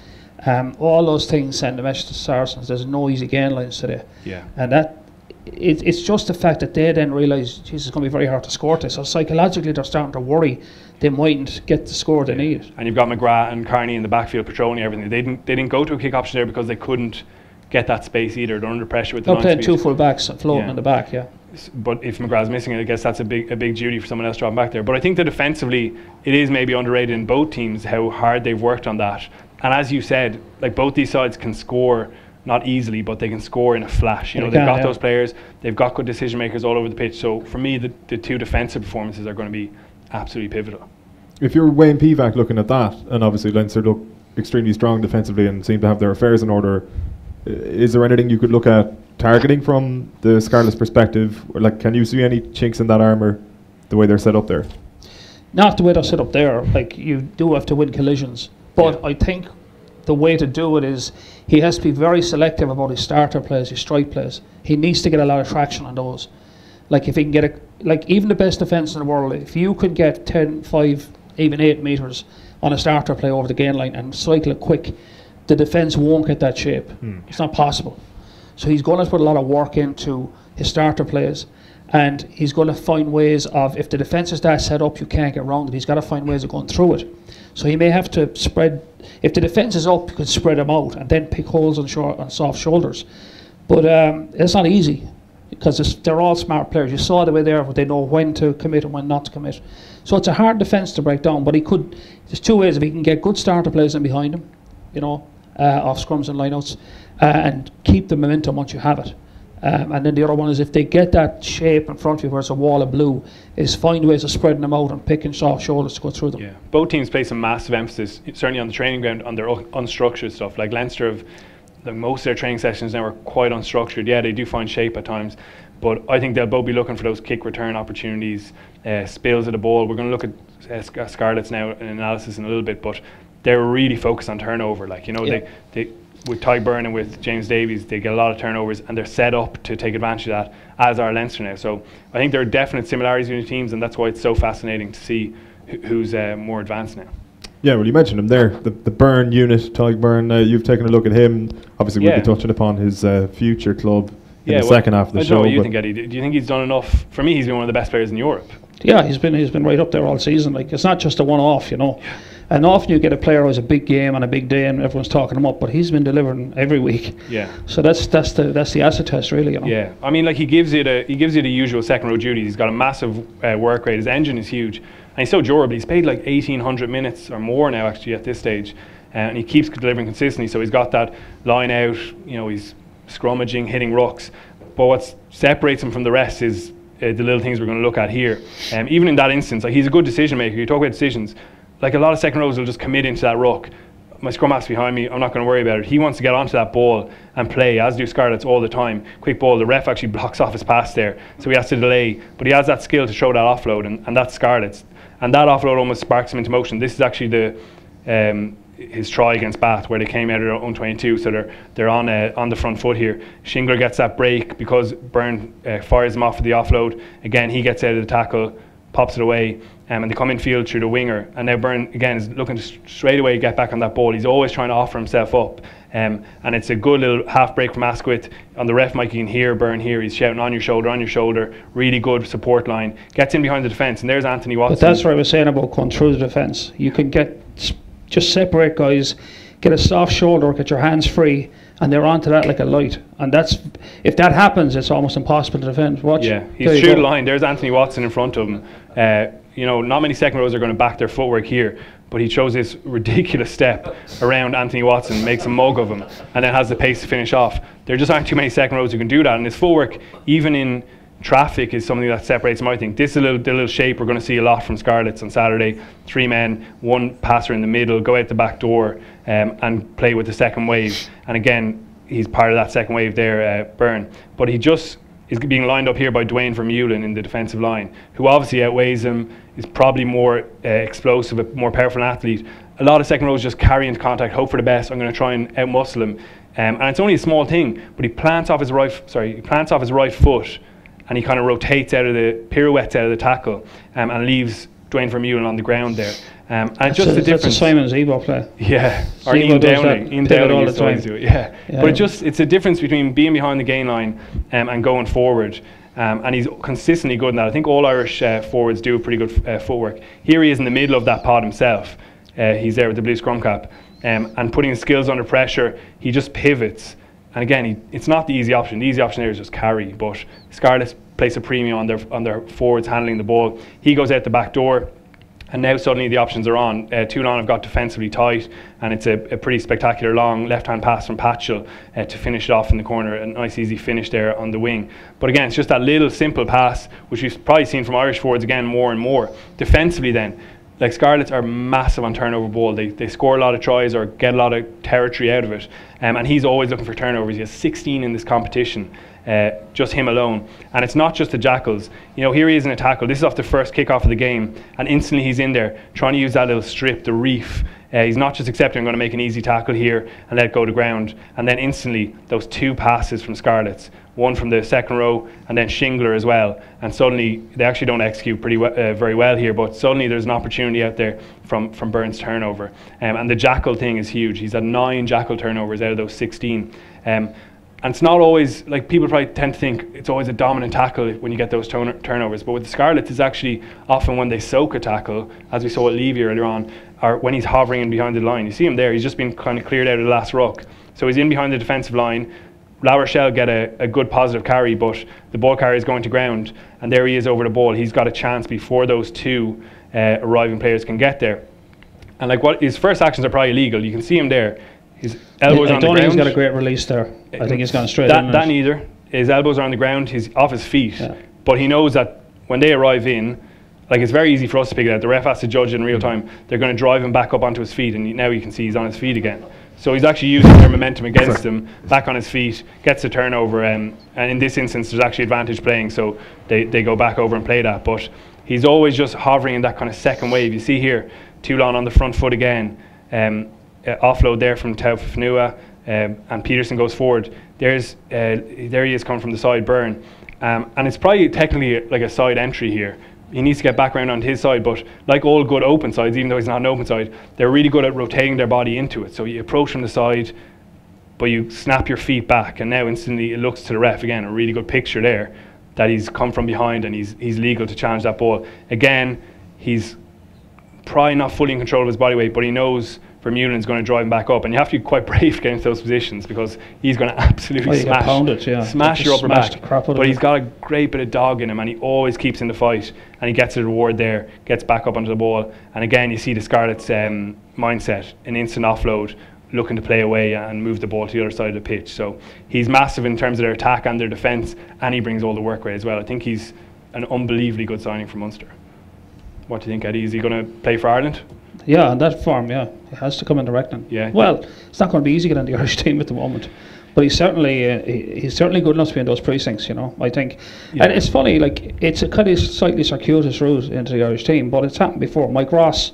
All those things send a message to Saracens. There's no easy gain lines today. Yeah. And that it's just the fact that they then realise, Jesus, it's going to be very hard to score this. So psychologically, they're starting to worry they mightn't get the score they need. And you've got McGrath and Carney in the backfield patrolling everything. They didn't go to a kick option there because they couldn't get that space either. They're under pressure with the line playing speed. 2 full backs floating in the back, yeah. But if McGrath's missing it, I guess that's a big duty for someone else dropping back there. But I think that defensively, it is maybe underrated in both teams how hard they've worked on that. And as you said, like both these sides can score not easily, but they can score in a flash. You know, they've got those players, they've got good decision makers all over the pitch. So for me, the 2 defensive performances are going to be absolutely pivotal. If you're Wayne Pivac looking at that, and obviously Leinster look extremely strong defensively and seem to have their affairs in order, is there anything you could look at targeting from the Scarlets' perspective? Or like, can you see any chinks in that armour the way they're set up there? Not the way they're set up there. Like, you do have to win collisions, but I think the way to do it is he has to be very selective about his starter plays, his strike plays. He needs to get a lot of traction on those. Like, if he can get like even the best defence in the world, if you could get 10, 5, even 8 metres on a starter play over the gain line and cycle it quick, the defence won't get that shape. It's not possible. So he's going to put a lot of work into his starter plays, and he's going to find ways of, if the defence is that set up you can't get around it, he's got to find ways of going through it. So he may have to spread, if the defence is up, you can spread them out and then pick holes on soft shoulders. But it's not easy, because they're all smart players. You saw the way they are, but they know when to commit and when not to commit. So it's a hard defence to break down, but there's 2 ways. If he can get good starter players in behind him, you know, off scrums and lineouts, and keep the momentum once you have it. And then the other one is if they get that shape in front of you where it's a wall of blue, is find ways of spreading them out and picking soft shoulders to go through them. Yeah, both teams place a massive emphasis, certainly on the training ground, on their unstructured stuff. Like Leinster have, like most of their training sessions now are quite unstructured. Yeah, they do find shape at times, but I think they'll both be looking for those kick return opportunities, spills of the ball. We're going to look at Scarlets now in analysis in a little bit, but they're really focused on turnover. Like, you know, they with Ty Byrne and with James Davies, they get a lot of turnovers, and they're set up to take advantage of that, as are Leinster now. So I think there are definite similarities between the teams, and that's why it's so fascinating to see who's more advanced now. Yeah, well, you mentioned him there, the Byrne unit, Ty Byrne. You've taken a look at him. Obviously, we'll be touching upon his future club in the second half of the show. I don't know what you think, Eddie. Do you think he's done enough? For me, he's been one of the best players in Europe. Yeah, he's been right up there all season. Like, it's not just a one-off, you know. Yeah. And often you get a player who has a big game on a big day, and everyone's talking him up. But he's been delivering every week. Yeah. So that's the acid test, really. You know? Yeah. I mean, like he gives you the usual second row duties. He's got a massive work rate. His engine is huge, and he's so durable. He's played like 1,800 minutes or more now, actually, at this stage, and he keeps delivering consistently. So he's got that line out. You know, he's scrummaging, hitting rucks. But what separates him from the rest is the little things we're going to look at here. Even in that instance, like, he's a good decision maker. You talk about decisions. Like, a lot of second rows will just commit into that ruck. My scrum half's behind me, I'm not going to worry about it. He wants to get onto that ball and play, as do Scarlets all the time. Quick ball, the ref actually blocks off his pass there, so he has to delay. But he has that skill to throw that offload, and that's Scarlets. And that offload almost sparks him into motion. This is actually his try against Bath, where they came out of their own 22, so they're on the front foot here. Shingler gets that break because Byrne fires him off with the offload. Again, he gets out of the tackle, pops it away, and they come in field through the winger. And now Byrne, again, is looking to straight away get back on that ball. He's always trying to offer himself up. And it's a good little half break from Asquith. On the ref mic, you can hear Byrne here. He's shouting, on your shoulder. Really good support line. Gets in behind the defence, and there's Anthony Watson. But that's what I was saying about going through the defence. You can just separate guys, get a soft shoulder, get your hands free, and they're onto that like a light. And that's, if that happens, it's almost impossible to defend. Watch. Yeah, he's through the line. There's Anthony Watson in front of him. You know, not many second rows are going to back their footwork here, but he chose this ridiculous step around Anthony Watson, makes a mug of him, and then has the pace to finish off. There just aren't too many second rows who can do that, and his footwork, even in traffic, is something that separates him, I think. This is the little shape we're going to see a lot from Scarlets on Saturday. 3 men, 1 passer in the middle, go out the back door and play with the second wave. And again, he's part of that second wave there, Byrne. But he just is being lined up here by Dwayne Vermeulen in the defensive line, who obviously outweighs him, is probably more explosive, a more powerful athlete. A lot of second rows just carry into contact, hope for the best. I'm going to try and outmuscle him. And it's only a small thing, but he plants off his right foot, and he kind of pirouettes out of the tackle, and leaves Dwayne Vermeulen on the ground there. And it's just the difference. That's a Simon Zebo play. Yeah, or Ian Downing. Ian Downing used to always do it. Yeah. But it's a difference between being behind the gain line and going forward. And he's consistently good in that. I think all Irish forwards do pretty good footwork. Here he is in the middle of that pod himself. He's there with the blue scrum cap, and putting his skills under pressure, he just pivots. And again, it's not the easy option. The easy option there is just carry. But Scarlets place a premium on their forwards handling the ball. He goes out the back door, and now suddenly the options are on. Toulon have got defensively tight, and it's a pretty spectacular long left-hand pass from Patchell to finish it off in the corner. A nice easy finish there on the wing. But again, it's just that little simple pass, which we've probably seen from Irish forwards again more and more. Defensively then, like, Scarlets are massive on turnover ball. They score a lot of tries or get a lot of territory out of it. And he's always looking for turnovers. He has 16 in this competition, just him alone. And it's not just the Jackals. You know, here he is in a tackle. This is off the first kick-off of the game. And instantly he's in there trying to use that little strip, the reef. He's not just accepting, I'm going to make an easy tackle here and let go to ground. And then instantly, those 2 passes from Scarlets, one from the second row and then Shingler as well. And suddenly, they actually don't execute very well here, but suddenly there's an opportunity out there from Byrne's turnover. And the Jackal thing is huge. He's had 9 Jackal turnovers out of those 16. And it's not always, like, people probably tend to think it's always a dominant tackle when you get those turnovers, but with the Scarlets, it's actually often when they soak a tackle, as we saw at Levy earlier on, or when he's hovering in behind the line. You see him there, he's just been kind of cleared out of the last ruck. So he's in behind the defensive line. La Rochelle get a good positive carry, but the ball carrier is going to ground, and there he is over the ball. He's got a chance before those 2 arriving players can get there. And like, what his first actions are probably illegal. You can see him there. His elbows on the ground. I don't think he's got a great release there. I think he's gone straight in. That neither. his elbows are on the ground, he's off his feet, but he knows that when they arrive in, like, it's very easy for us to pick it out. The ref has to judge it in real time. They're going to drive him back up onto his feet, and now you can see he's on his feet again. So he's actually using their momentum against him, back on his feet, gets the turnover, and in this instance there's actually advantage playing, so they go back over and play that. But he's always just hovering in that kind of second wave. You see here, Toulon on the front foot again, offload there from Taufifenua, and Peterson goes forward. There he is coming from the side, Byrne, and it's probably technically like a side entry here. He needs to get back around on his side, but like all good open sides, even though he's not an open side, they're really good at rotating their body into it. So you approach from the side, but you snap your feet back, and now instantly it looks to the ref. Again, a really good picture there that he's come from behind and he's legal to challenge that ball. Again, he's probably not fully in control of his body weight, but he knows Vermeulen's going to drive him back up, and you have to be quite brave to get into those positions because he's going to absolutely smash your upper back. But he's got a great bit of dog in him, and he always keeps in the fight, and he gets a reward there, gets back up onto the ball, and again you see the Scarlets' mindset, an instant offload, looking to play away and move the ball to the other side of the pitch. So he's massive in terms of their attack and their defence, and he brings all the work rate as well. I think he's an unbelievably good signing for Munster. What do you think, Eddie? Is he going to play for Ireland? Yeah, in that form, yeah. He has to come into reckoning. Yeah. Well, it's not going to be easy to get into the Irish team at the moment. But he's certainly good enough to be in those precincts, I think. Yeah. And it's funny, like, it's a kind of slightly circuitous route into the Irish team, but it's happened before. Mike Ross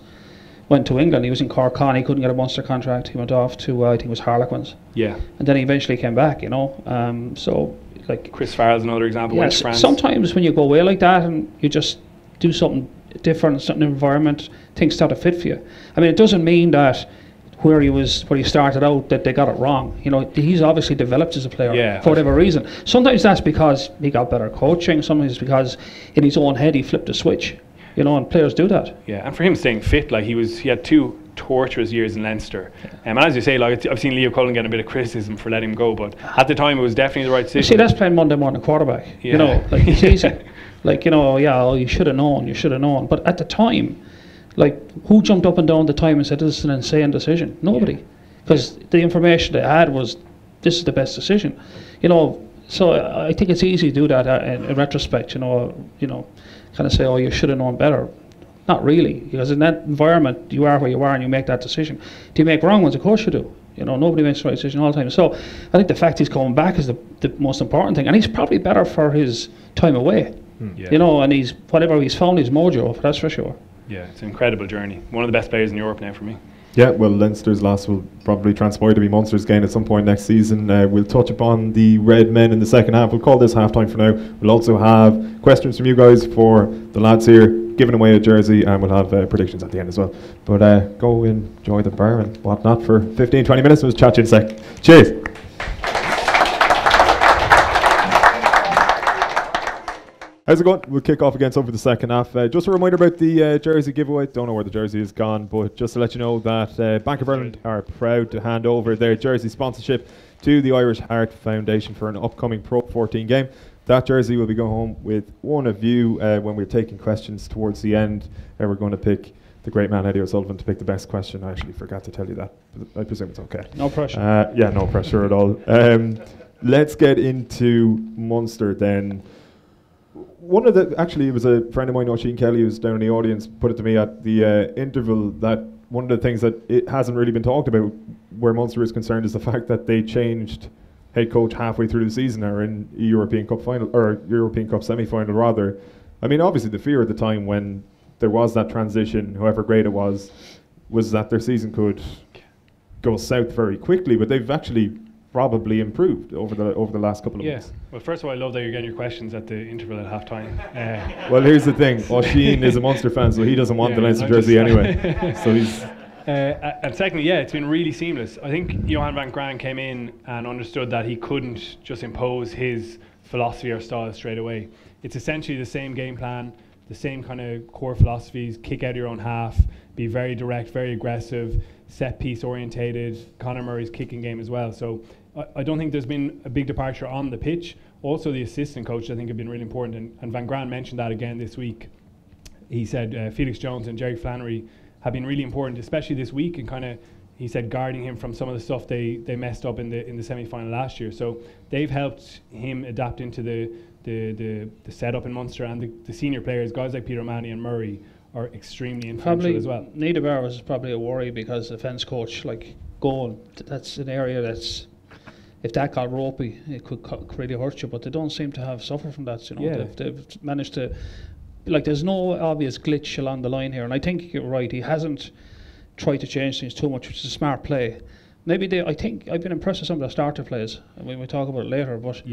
went to England. He was in Cork Con. He couldn't get a Munster contract. He went off to, I think it was Harlequins. Yeah. And then he eventually came back, So, like... Chris Farrell's another example. Yeah, sometimes when you go away like that and you just do something different, certain environment, things start to fit for you. I mean, it doesn't mean that where he started out that they got it wrong. He's obviously developed as a player for whatever reason. Sometimes that's because he got better coaching. Sometimes it's because in his own head he flipped a switch. And players do that. Yeah, and for him staying fit, like he had 2 torturous years in Leinster. And as you say, like, I've seen Leo Cullen get a bit of criticism for letting him go, but at the time it was definitely the right decision. See, that's playing Monday morning quarterback. Yeah. Like, it's easy. Like, you should have known. But at the time, like, who jumped up and down at the time and said this is an insane decision? Nobody. Because the information they had was, this is the best decision. So I think it's easy to do that in retrospect, kind of say, oh, you should have known better. Not really, because in that environment, you are where you are and you make that decision. Do you make wrong ones? Of course you do. Nobody makes the right decision all the time. So I think the fact he's coming back is the most important thing. And he's probably better for his time away. And he's found his mojo, that's for sure. Yeah, it's an incredible journey. One of the best players in Europe now for me. Yeah, well, Leinster's loss will probably transpire to be Munster's gain at some point next season. We'll touch upon the Red Men in the second half. We'll call this half-time for now. We'll also have questions from you guys for the lads here, giving away a jersey, and we'll have predictions at the end as well. But go enjoy the bar and whatnot for 15-20 minutes. We'll chat to you in a sec. Cheers. How's it going? We'll kick off again over the second half. Just a reminder about the jersey giveaway. Don't know where the jersey is gone, but just to let you know that Bank of Ireland are proud to hand over their jersey sponsorship to the Irish Heart Foundation for an upcoming Pro 14 game. That jersey will be going home with one of you when we're taking questions towards the end. We're going to pick the great man Eddie O'Sullivan to pick the best question. I actually forgot to tell you that, but I presume it's okay. No pressure. No pressure at all. Let's get into Munster then. It was a friend of mine, Oisin Kelly, who's down in the audience, put it to me at the interval that one of the things that it hasn't really been talked about where Munster is concerned is the fact that they changed head coach halfway through the season, or in a European Cup final, or European Cup semi-final rather. I mean, obviously the fear at the time when there was that transition, however great it was that their season could go south very quickly, but they've actually probably improved over the last couple of months. Well, first of all, I love that you're getting your questions at the interval at half time. Well, here's the thing. Oisin is a Munster fan, so he doesn't want the Leinster jersey anyway. So he's... and secondly, it's been really seamless. I think Johan van Graan came in and understood that he couldn't just impose his philosophy or style straight away. It's essentially the same game plan, the same kind of core philosophies, kick out of your own half, be very direct, very aggressive, set piece orientated, Conor Murray's kicking game as well. So I don't think there's been a big departure on the pitch. Also the assistant coach I think have been really important, and Van Graan mentioned that again this week. He said Felix Jones and Jerry Flannery have been really important, especially this week, and kind of he said guarding him from some of the stuff they messed up in the semi-final last year. So they've helped him adapt into the setup in Munster, and the senior players, guys like Peter O'Mahony and Murray, are extremely influential as well. Niamh Barr was probably a worry because the defence coach, like, that's an area that's, if that got ropey, it could really hurt you, but they don't seem to have suffered from that. They've managed to, like, there's no obvious glitch along the line here, and I think you're right, he hasn't tried to change things too much, which is a smart play. Maybe I think I've been impressed with some of the starter plays, and we talk about it later, but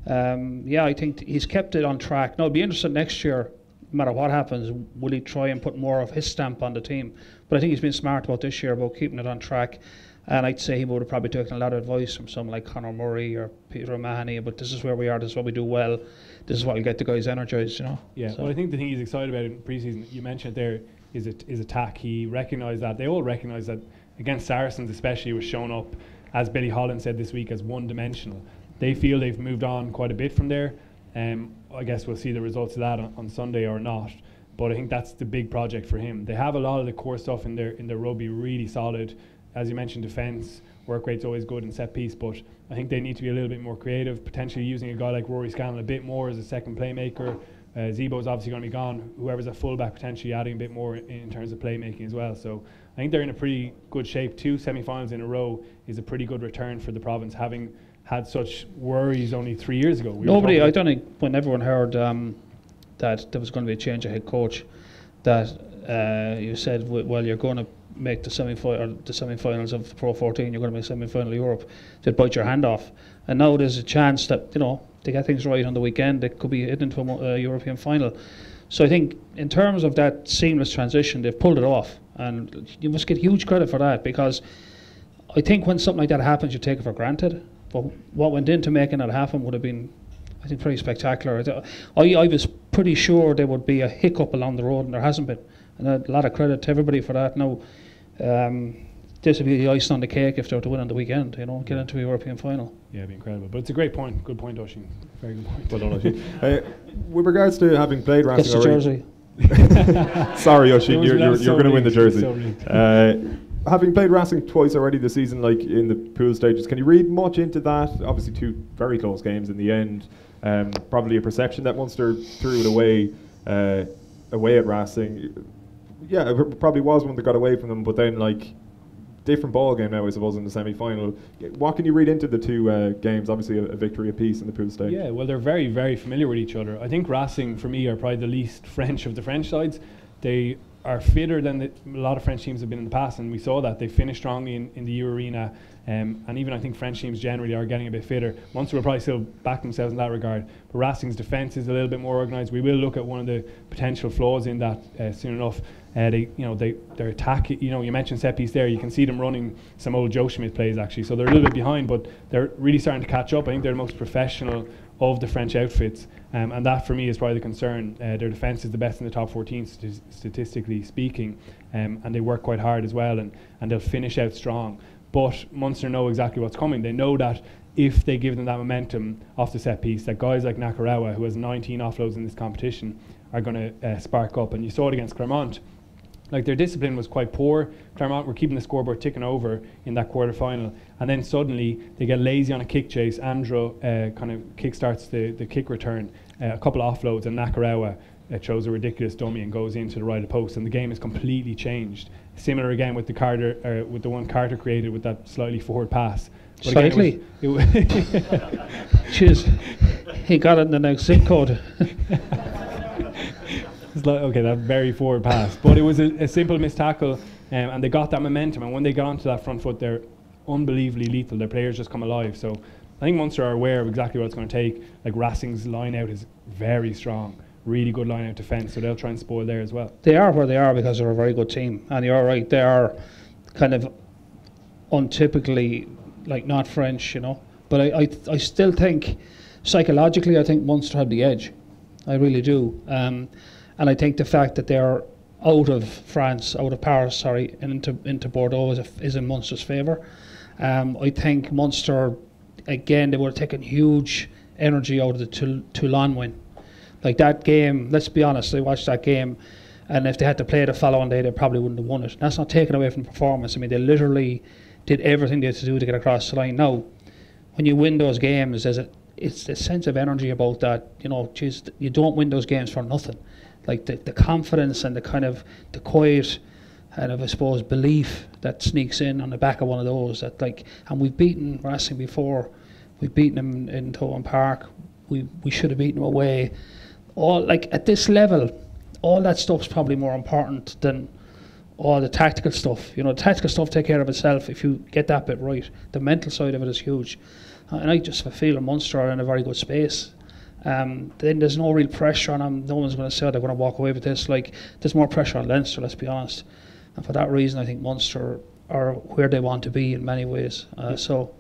I think he's kept it on track. Now, it'll be interesting next year, no matter what happens, will he try and put more of his stamp on the team? But I think he's been smart about this year, about keeping it on track. And I'd say he would have probably taken a lot of advice from someone like Conor Murray or Peter O'Mahony, but this is where we are, this is what we do well, this is what will get the guys energised, Yeah, well, I think the thing he's excited about in pre-season, you mentioned there, is attack. He recognised that, they all recognise that against Saracens especially, was shown up, as Billy Holland said this week, as one-dimensional. They feel they've moved on quite a bit from there. I guess we'll see the results of that on Sunday or not, but I think that's the big project for him. They have a lot of the core stuff in their rugby really solid. As you mentioned, defence, work rate's always good in set piece, but I think they need to be a little bit more creative, potentially using a guy like Rory Scanlon a bit more as a second playmaker. Zebo's obviously going to be gone. Whoever's a fullback, potentially adding a bit more in terms of playmaking as well. So I think they're in a pretty good shape. 2 semi-finals in a row is a pretty good return for the province, having had such worries only 3 years ago. I don't think when everyone heard that there was going to be a change of head coach, that you said, well, you're going to make the semi-finals of the Pro 14, you're going to make semi-final of Europe, they'd bite your hand off. And now there's a chance that, they get things right on the weekend, they could be heading into a European final. So I think in terms of that seamless transition, they've pulled it off, and you must get huge credit for that, because I think when something like that happens, you take it for granted. But what went into making it happen would have been, I think, pretty spectacular. I was pretty sure there would be a hiccup along the road, and there hasn't been. And a lot of credit to everybody for that. Now, this would be the icing on the cake if they were to win on the weekend, get into a European final. Yeah, it'd be incredible. But it's a great point. Good point, Oisín. Very good point. Well done, Oisín. With regards to having played racing already, jersey. Sorry, Oisín, you're going to win the jersey. Having played racing twice already this season, like in the pool stages, can you read much into that? Obviously 2 very close games in the end. Probably a perception that Munster threw it away at racing. Yeah, it probably was one that got away from them, but then different ball game now, I suppose, in the semi-final. What can you read into the 2 games? Obviously a victory apiece in the pool stage. Yeah, well, they're very, very familiar with each other. I think Racing, for me, are probably the least French of the French sides. They are fitter than a lot of French teams have been in the past, and we saw that. They finished strongly in the EU arena, and even I think French teams generally are getting a bit fitter. Munster will probably still back themselves in that regard, but Racing's defence is a little bit more organised. We will look at one of the potential flaws in that soon enough. Their attack, you mentioned set piece there, you can see them running some old Joe Schmidt plays actually, so they're a little bit behind, but they're really starting to catch up. I think they're the most professional of the French outfits, and that for me is probably the concern. Their defence is the best in the top 14 statistically speaking, and they work quite hard as well, and they'll finish out strong. But Munster know exactly what's coming. They know that if they give them that momentum off the set piece, that guys like Nakarawa, who has 19 offloads in this competition, are going to spark up. And you saw it against Clermont. Their discipline was quite poor. Clermont were keeping the scoreboard ticking over in that quarter-final, and then suddenly they get lazy on a kick chase. Andro kind of kick-starts the kick return, a couple of offloads, and Nakarawa throws a ridiculous dummy and goes into the right of post, and the game is completely changed. Similar again with the one Carter created with that slightly forward pass. But slightly? Cheers. He got it in the next zip code. It's that very forward pass, but it was a simple missed tackle, and they got that momentum, and when they got onto that front foot, they're unbelievably lethal. Their players just come alive. So I think Munster are aware of exactly what it's going to take. Racing's line out is very strong, really good line out defence, so they'll try and spoil there as well. They are where they are because they're a very good team, and you're right, they are kind of untypically not French, but I still think psychologically I think Munster have the edge. I really do. And I think the fact that they're out of Paris, and into Bordeaux is in Munster's favour. I think Munster, again, they would have taken huge energy out of the Toulon win. That game, let's be honest, I watched that game, And if they had to play the following day, they probably wouldn't have won it. That's not taken away from the performance. I mean, they literally did everything they had to do to get across the line. Now, when you win those games, it's a sense of energy about that. You know, geez, you don't win those games for nothing. Like the confidence and the kind of the quiet kind of, I suppose, belief that sneaks in on the back of one of those. That like, and we've beaten Racing before. We've beaten them in Towan Park. We should have beaten them away. All like at this level, all that stuff's probably more important than all the tactical stuff. You know, the tactical stuff take care of itself if you get that bit right. The mental side of it is huge. And I just have a feeling Munster are in a very good space. Then there's no real pressure on them. No one's going to say they're going to walk away with this. Like, there's more pressure on Leinster, let's be honest. And for that reason, I think Munster are where they want to be in many ways. So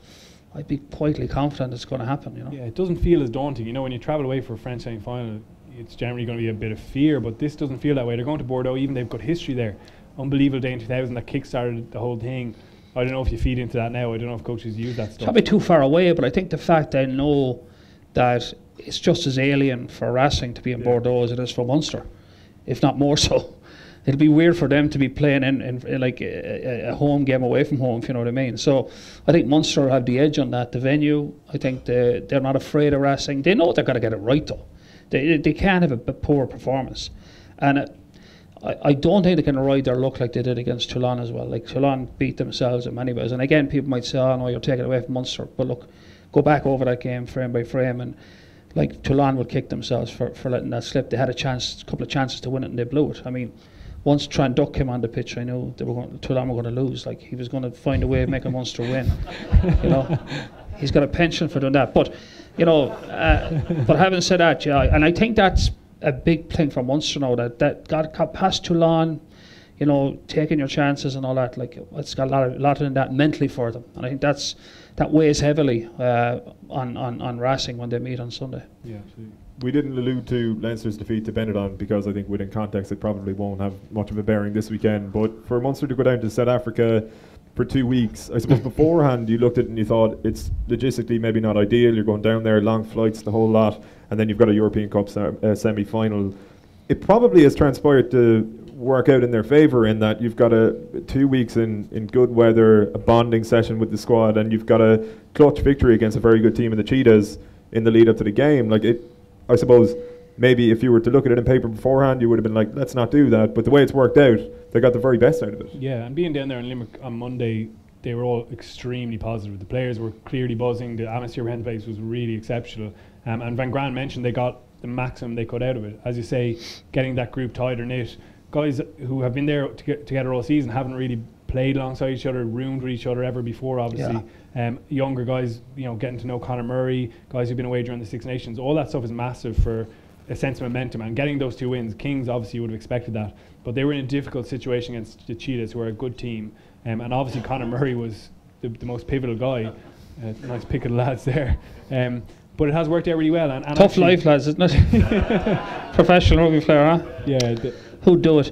I'd be quietly confident it's going to happen, you know. Yeah, it doesn't feel as daunting. You know, when you travel away for a French semi-final, it's generally going to be a bit of fear, but this doesn't feel that way. They're going to Bordeaux, even they've got history there. Unbelievable day in 2000 that kick-started the whole thing. I don't know if you feed into that now. I don't know if coaches use that stuff. It's probably too far away, but I think the fact they know that it's just as alien for Racing to be in Bordeaux as it is for Munster, if not more so. It'll be weird for them to be playing in like a home game away from home, if you know what I mean. So I think Munster have the edge on that. The venue, I think they're not afraid of Racing. They know they're going to get it right though. They can't have a poor performance. And I don't think they can ride their luck like they did against Toulon as well. Like Toulon beat themselves in many ways. And again, people might say, oh no, you're taking it away from Munster. But look, go back over that game frame by frame, and like Toulon would kick themselves for letting that slip. They had a couple of chances to win it, and they blew it. I mean, once Tran Duck came on the pitch, I knew Toulon were going to lose. Like, he was going to find a way of making Munster win. You know, he's got a penchant for doing that. But you know, but having said that, yeah, and I think that's a big thing for Munster now, that got past Toulon, you know, taking your chances and all that. Like, it's got a lot in that mentally for them, and I think that weighs heavily on Racing when they meet on Sunday. Yeah, absolutely. We didn't allude to Leinster's defeat to Benetton because I think within context it probably won't have much of a bearing this weekend. But for Munster to go down to South Africa for 2 weeks, I suppose beforehand you looked at it and you thought it's logistically maybe not ideal. You're going down there, long flights, the whole lot, and then you've got a European Cup semi-final. It probably has transpired to work out in their favour in that you've got 2 weeks in good weather, a bonding session with the squad, and you've got a clutch victory against a very good team in the Cheetahs in the lead up to the game. Like, it, I suppose maybe if you were to look at it in paper beforehand, you would have been like, let's not do that. But the way it's worked out, they got the very best out of it. Yeah, and being down there in Limerick on Monday, they were all extremely positive. The players were clearly buzzing. The atmosphere behind the place was really exceptional. And Van Graan mentioned they got the maximum they could out of it. As you say, getting that group tighter knit. Guys who have been there together all season haven't really played alongside each other, roomed with each other ever before, obviously. Yeah. Younger guys, you know, getting to know Conor Murray, guys who've been away during the Six Nations, all that stuff is massive for a sense of momentum. And getting those 2 wins, Kings obviously would have expected that, but they were in a difficult situation against the Cheetahs, who are a good team. And obviously Conor Murray was the most pivotal guy. Nice pick of the lads there. But it has worked out really well. And tough life, lads, isn't it? Professional rugby player, huh? Yeah. Who'd do it?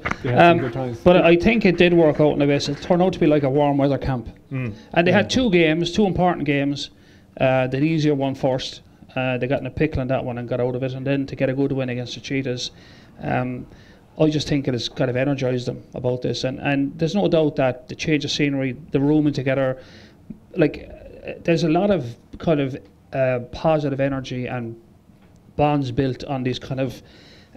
But I think it did work out in a way. It turned out to be like a warm weather camp. And they had 2 games, 2 important games. The easier one first. They got in a pickle on that one and got out of it. And then to get a good win against the Cheetahs. I just think it has kind of energised them about this. And there's no doubt that the change of scenery, the rooming together, like there's a lot of kind of positive energy and bonds built on these kind of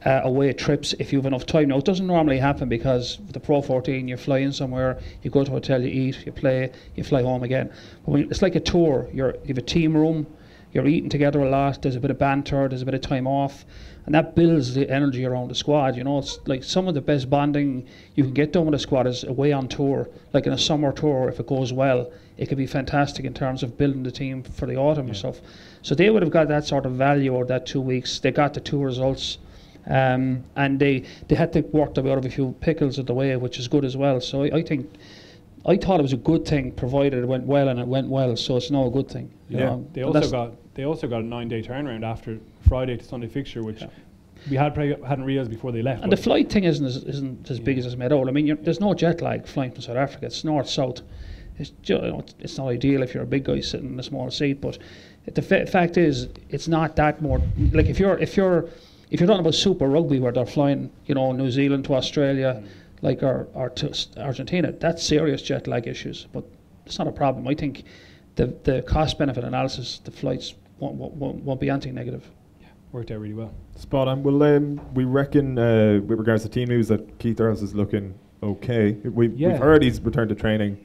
away trips if you have enough time. Now, it doesn't normally happen because with the Pro 14 you fly in somewhere, you go to a hotel, you eat, you play, you fly home again. But it's like a tour. You have a team room, you're eating together a lot, there's a bit of banter, there's a bit of time off, and that builds the energy around the squad. You know, it's like some of the best bonding you can get done with a squad is away on tour. Like in a summer tour, if it goes well, it could be fantastic in terms of building the team for the autumn and stuff. So they would have got that sort of value over that 2 weeks. They got the 2 results. And they had to work their way out of a few pickles of the way, which is good as well. So I thought it was a good thing, provided it went well, and it went well. So it's now a good thing. You know? They also got a 9-day turnaround after Friday to Sunday fixture, which we hadn't realised before they left. And the flight thing isn't as big as it's made out. I mean, there's no jet lag flying from South Africa. It's north south. It's it's not ideal if you're a big guy sitting in a small seat, but the fact is, it's not that more like if you're if you're talking about Super Rugby where they're flying, New Zealand to Australia, like or to Argentina, that's serious jet lag issues. But it's not a problem. I think the cost benefit analysis, the flights won't be anti-negative. Yeah, worked out really well. Spot on. Well, we reckon with regards to team news that Keith Earls is looking okay. We've heard he's returned to training.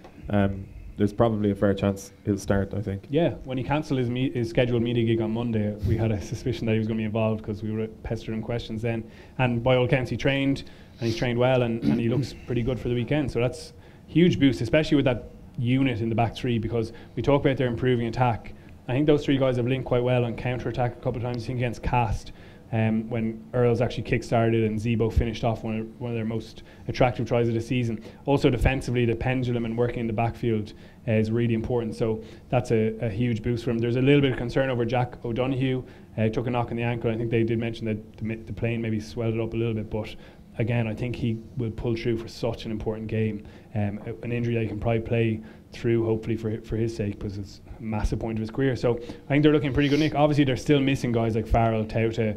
There's probably a fair chance he'll start, I think. Yeah, when he cancelled his scheduled media gig on Monday, we had a suspicion that he was going to be involved because we were pestering him questions then. And by all accounts, he trained, and he's trained well, and he looks pretty good for the weekend. So that's a huge boost, especially with that unit in the back three, because we talk about their improving attack. I think those three guys have linked quite well on counter-attack a couple of times. I think against Cast, when Earls actually kick-started and Zebo finished off one of their most attractive tries of the season. Also defensively, the pendulum and working in the backfield is really important, so that's a huge boost for him. There's a little bit of concern over Jack O'Donoghue. Took a knock in the ankle. I think they did mention that the plane maybe swelled it up a little bit, but again, I think he will pull through for such an important game. An injury that he can probably play through, hopefully, for his sake, because it's a massive point of his career. So I think they're looking pretty good, Nick. Obviously, they're still missing guys like Farrell, Tauta,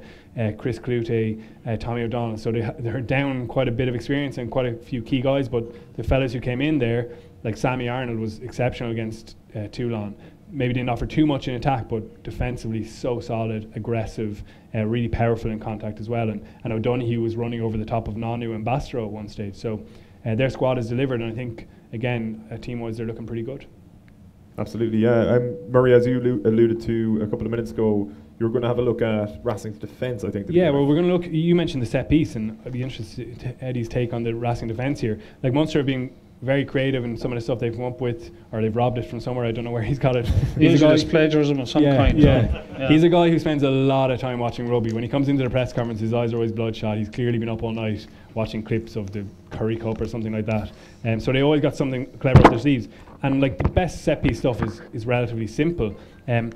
Chris Clute, Tommy O'Donnell. So they're down quite a bit of experience and quite a few key guys. But the fellas who came in there, like Sammy Arnold, was exceptional against Toulon. Maybe didn't offer too much in attack, but defensively so solid, aggressive, really powerful in contact as well. And O'Donoghue was running over the top of Nanu and Bastro at one stage. So their squad has delivered, and I think, again, team-wise, they're looking pretty good. Absolutely, yeah. Murray, as you alluded to a couple of minutes ago, you were going to have a look at Racing's defence, I think. Yeah, well, we're going to look. You mentioned the set piece, and I'd be interested to Eddie's take on the Racing defence here. Like, Munster have been very creative in some of the stuff they've come up with, or they've robbed it from somewhere. I don't know where he's got it. He's a plagiarism of some kind. Yeah. He's a guy who spends a lot of time watching rugby. When he comes into the press conference, his eyes are always bloodshot. He's clearly been up all night watching clips of the Curry Cup or something like that. So they always got something clever up their sleeves. And like the best set piece stuff is relatively simple. And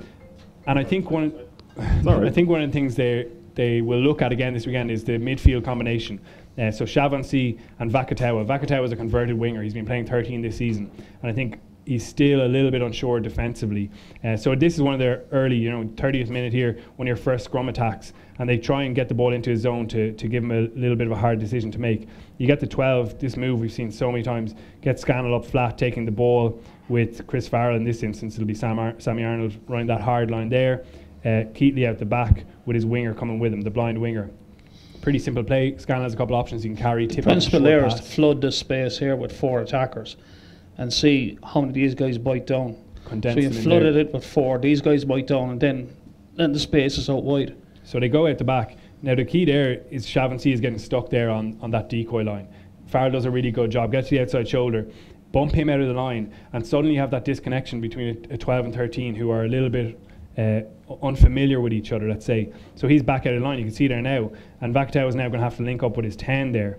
I think one of the things they will look at again this weekend is the midfield combination. So Chavancy and Vakatawa. Vakatawa is a converted winger. He's been playing 13 this season, and I think he's still a little bit unsure defensively. So this is one of their early, 30th minute here, one of your first scrum attacks, and they try and get the ball into his zone to give him a little bit of a hard decision to make. You get the 12, this move we've seen so many times, get Scannell up flat, taking the ball with Chris Farrell. In this instance, it'll be Sammy Arnold running that hard line there. Keatley out the back with his winger coming with him, the blind winger. Pretty simple play. Scannell has a couple of options. You can carry, tip. The principle there is to flood this space here with 4 attackers and see how many of these guys bite down. Condense so you flooded it with 4, these guys bite down, and then the space is out wide. So they go out the back. Now the key there is Chavancy is getting stuck there on that decoy line. Farrell does a really good job, gets to the outside shoulder, bump him out of the line, and suddenly you have that disconnection between a 12 and 13 who are a little bit unfamiliar with each other, let's say. So he's back out of the line, you can see there now, and Vakatawa is now going to have to link up with his 10 there.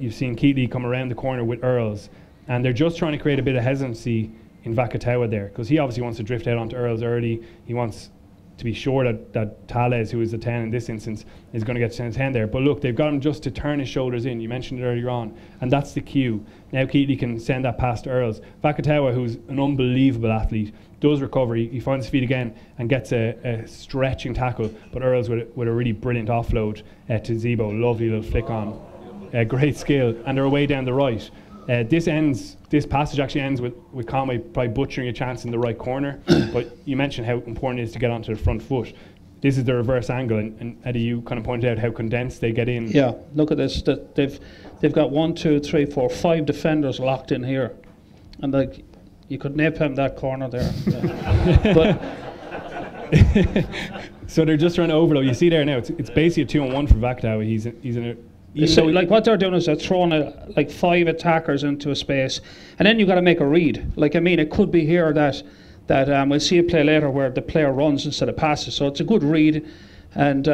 You've seen Keatley come around the corner with Earls, and they're just trying to create a bit of hesitancy in Vakatawa there, because he obviously wants to drift out onto Earls early. He wants to be sure that Tales, who is the 10 in this instance, is going to get to 10 there. But look, they've got him just to turn his shoulders in. You mentioned it earlier on, and that's the cue. Now Keatley can send that past Earls. Vakatawa, who's an unbelievable athlete, does recover. He finds his feet again and gets a stretching tackle, but Earls with a really brilliant offload to Zebo. Lovely little flick on. Great skill. And they're away down the right. This passage actually ends with Conway probably butchering a chance in the right corner. But you mentioned how important it is to get onto the front foot. This is the reverse angle, and Eddie, you kind of pointed out how condensed they get in. Yeah, look at this. They've got 1, 2, 3, 4, 5 defenders locked in here, and like you could nip him that corner there. But so they're just trying to overload. You see there now, it's basically a 2-on-1 for Vakatawa. He's in a. So like what they're doing is they're throwing like 5 attackers into a space, and then you got to make a read. Like, I mean, it could be here that we'll see a play later where the player runs instead of passes. So it's a good read, and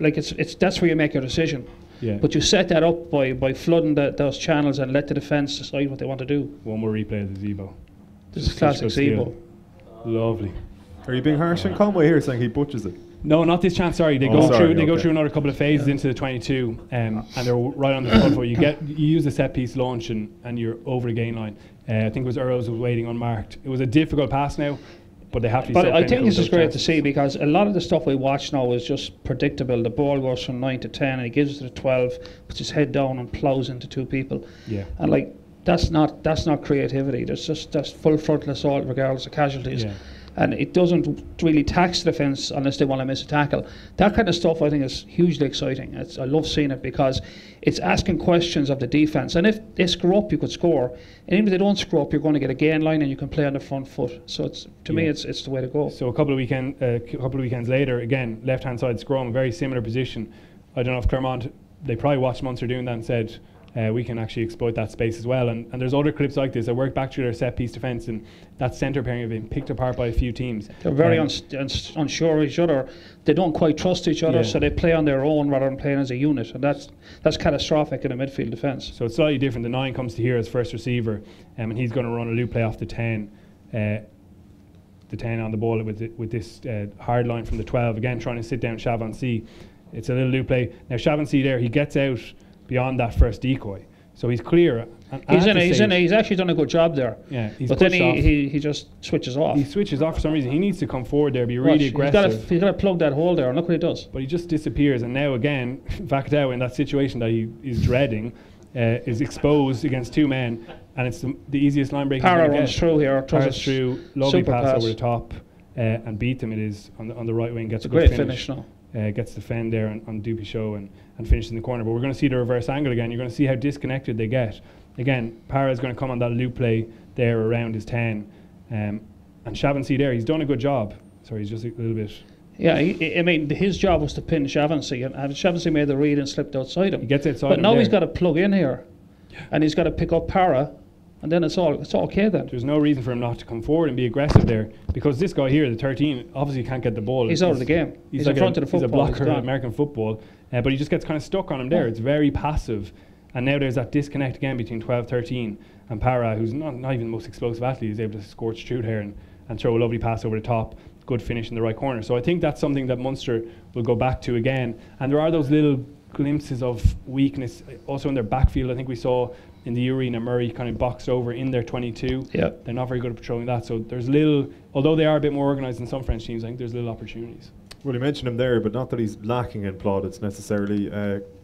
like it's that's where you make your decision. Yeah. But you set that up by flooding those channels and let the defence decide what they want to do. One more replay of the Zebo. This is classic Zebo. Lovely. Are you being harsh on Conway here, saying he butches it? No, not this chance. Sorry, they go through another couple of phases into the 22, and they're right on the front foot. You use the set piece launch and you're over the gain line. I think it was Earls was waiting unmarked. It was a difficult pass now. but they have to be. But so I think clinical this with is those great to chances. see, because a lot of the stuff we watch now is just predictable. The ball goes from 9 to 10 and he gives it to 12, puts his head down and plows into 2 people. Yeah. And like that's not creativity. That's full frontal assault regardless of casualties. Yeah. And it doesn't really tax the defence unless they want to miss a tackle. That kind of stuff I think is hugely exciting. I love seeing it because it's asking questions of the defence. And if they screw up, you could score. And even if they don't screw up, you're going to get a gain line and you can play on the front foot. So it's to me, it's the way to go. So a couple of weekends later, again, left-hand side scrum, very similar position. I don't know if Clermont, they probably watched Munster doing that and said, we can actually exploit that space as well. And there's other clips like this. I worked back through their set-piece defence, and that centre pairing have been picked apart by a few teams. They're very unsure of each other. They don't quite trust each other, so they play on their own rather than playing as a unit. And that's catastrophic in a midfield defence. So it's slightly different. The 9 comes to here as first receiver, and he's going to run a loop play off the 10. The 10 on the ball with this hard line from the 12. Again, trying to sit down Chavancy. It's a little loop play. Now Chavancy there, he gets out beyond that first decoy, so he's clear. He's actually done a good job there. Yeah, but then he just switches off. He switches off for some reason. He needs to come forward there, be really aggressive. He's got to plug that hole there, and look what he does. But he just disappears, and now again, Vakhtau in that situation that he is dreading is exposed against 2 men, and it's the easiest line break. Para runs through here, Paras through, lovely pass over the top, and beat them. It is on the right wing. Gets a great good finish now. Gets the fend there on Rugby Show and finishes in the corner. But we're going to see the reverse angle again. You're going to see how disconnected they get. Again, Para is going to come on that loop play there around his 10. And Chavancy there, he's done a good job. Sorry, he's just a little bit... Yeah, I mean, his job was to pin Chavancy, and Chavancy made the read and slipped outside him. He gets outside but him now there. he's got to plug in here, and he's got to pick up Para, and then it's all okay then. There's no reason for him not to come forward and be aggressive there, because this guy here, the 13, obviously can't get the ball. He's out of the game. He's like in front of the football. He's a blocker in American football, but he just gets kind of stuck on him there. It's very passive, and now there's that disconnect again between 12-13 and Para, who's not even the most explosive athlete, is able to scorch through there and throw a lovely pass over the top. Good finish in the right corner. So I think that's something that Munster will go back to again. And there are those little glimpses of weakness also in their backfield. I think we saw in the arena Murray kind of boxed over in their 22. Yeah. They're not very good at patrolling that. So there's although they are a bit more organised than some French teams, I think there's little opportunities. Well, you mentioned him there, but not that he's lacking in plaudits necessarily.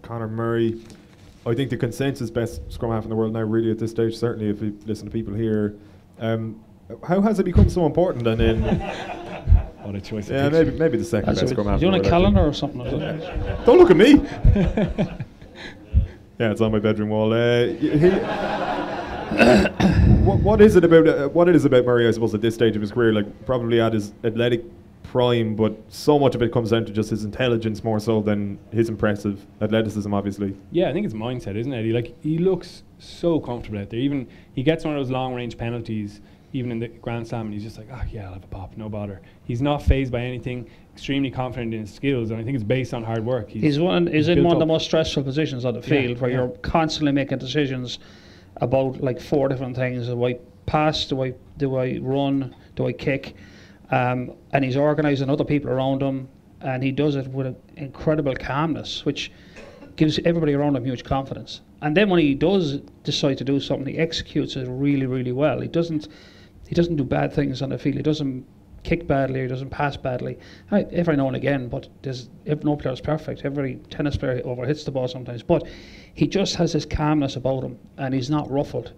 Conor Murray, I think the consensus best scrum half in the world now, really at this stage, certainly if you listen to people here. How has it become so important? And then, What a choice. yeah, maybe the second best scrum half. Do you want a calendar or something? Don't look at me. Yeah, it's on my bedroom wall. What is it about Murray, I suppose, at this stage of his career? Like, probably at his athletic prime, but so much of it comes down to just his intelligence more so than his impressive athleticism, obviously. Yeah, I think it's mindset, isn't it? He looks so comfortable out there. Even he gets one of those long range penalties, even in the Grand Slam, and he's just like, yeah, I'll have a pop, no bother. He's not fazed by anything, extremely confident in his skills, and I think it's based on hard work. He's in one of the most stressful positions on the field, where you're constantly making decisions about like 4 different things. Do I pass? Do I run? Do I kick? And he's organising other people around him, and he does it with an incredible calmness, which gives everybody around him huge confidence. And then when he does decide to do something, he executes it really, really well. He doesn't do bad things on the field. He doesn't kick badly, he doesn't pass badly. Every now and again, but no player is perfect. Every tennis player overhits the ball sometimes. But he just has this calmness about him, and he's not ruffled.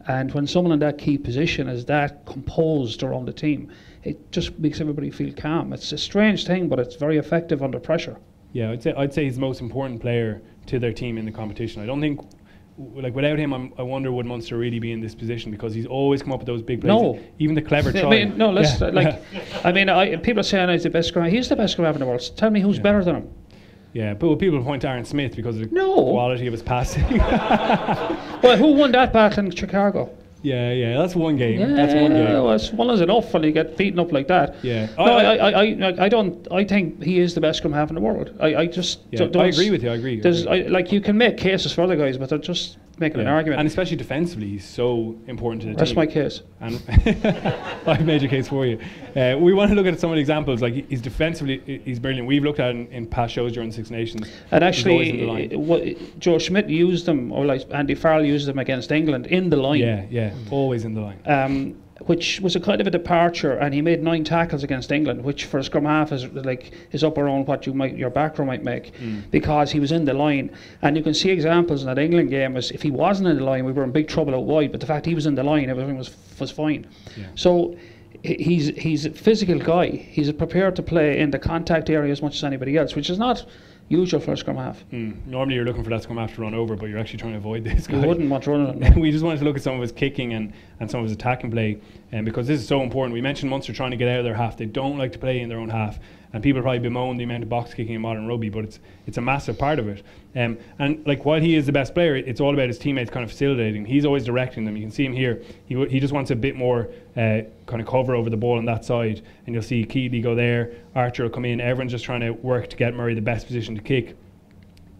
And when someone in that key position is that composed around the team, it just makes everybody feel calm. It's a strange thing, but it's very effective under pressure. Yeah, I'd say he's the most important player to their team in the competition. I don't think, without him, I wonder would Munster really be in this position, because he's always come up with those big plays. No, even the clever try. People are saying he's the best scrum. He's the best scrum half in the world. Tell me who's better than him. Yeah, but people point to Aaron Smith because of the quality of his passing. Well, who won that battle in Chicago? Yeah, that's one game. Yeah, that's one game. Well, one is enough when you get beaten up like that. Yeah. I think he is the best scrum half in the world. I agree with you. I agree. You can make cases for other guys, but they're just making an argument. And especially defensively, he's so important to the team. That's my case. And I've made your case for you. We want to look at some of the examples. Like, he's defensively, he's brilliant. We've looked at it in past shows during Six Nations. And actually, Joe Schmidt used them, or like Andy Farrell used them against England in the line. Yeah, always in the line. which was a kind of a departure, and he made 9 tackles against England, which for a scrum half is up around what your back row might make, because he was in the line. And you can see examples in that England game as if he wasn't in the line, we were in big trouble out wide. But the fact he was in the line, everything was fine. Yeah. So he's a physical guy. He's prepared to play in the contact area as much as anybody else, which is not usual for a scrum half. Normally you're looking for that scrum half to run over, but you're actually trying to avoid this guy. You wouldn't want to run it. We just wanted to look at some of his kicking and some of his attacking play, because this is so important. We mentioned Munster trying to get out of their half. They don't like to play in their own half, and people probably bemoan the amount of box kicking in modern rugby, but it's a massive part of it. And like, while he is the best player, it's all about his teammates kind of facilitating. He's always directing them. You can see him here. He just wants a bit more kind of cover over the ball on that side, and you'll see Keeley go there, Archer will come in. Everyone's just trying to work to get Murray the best position to kick.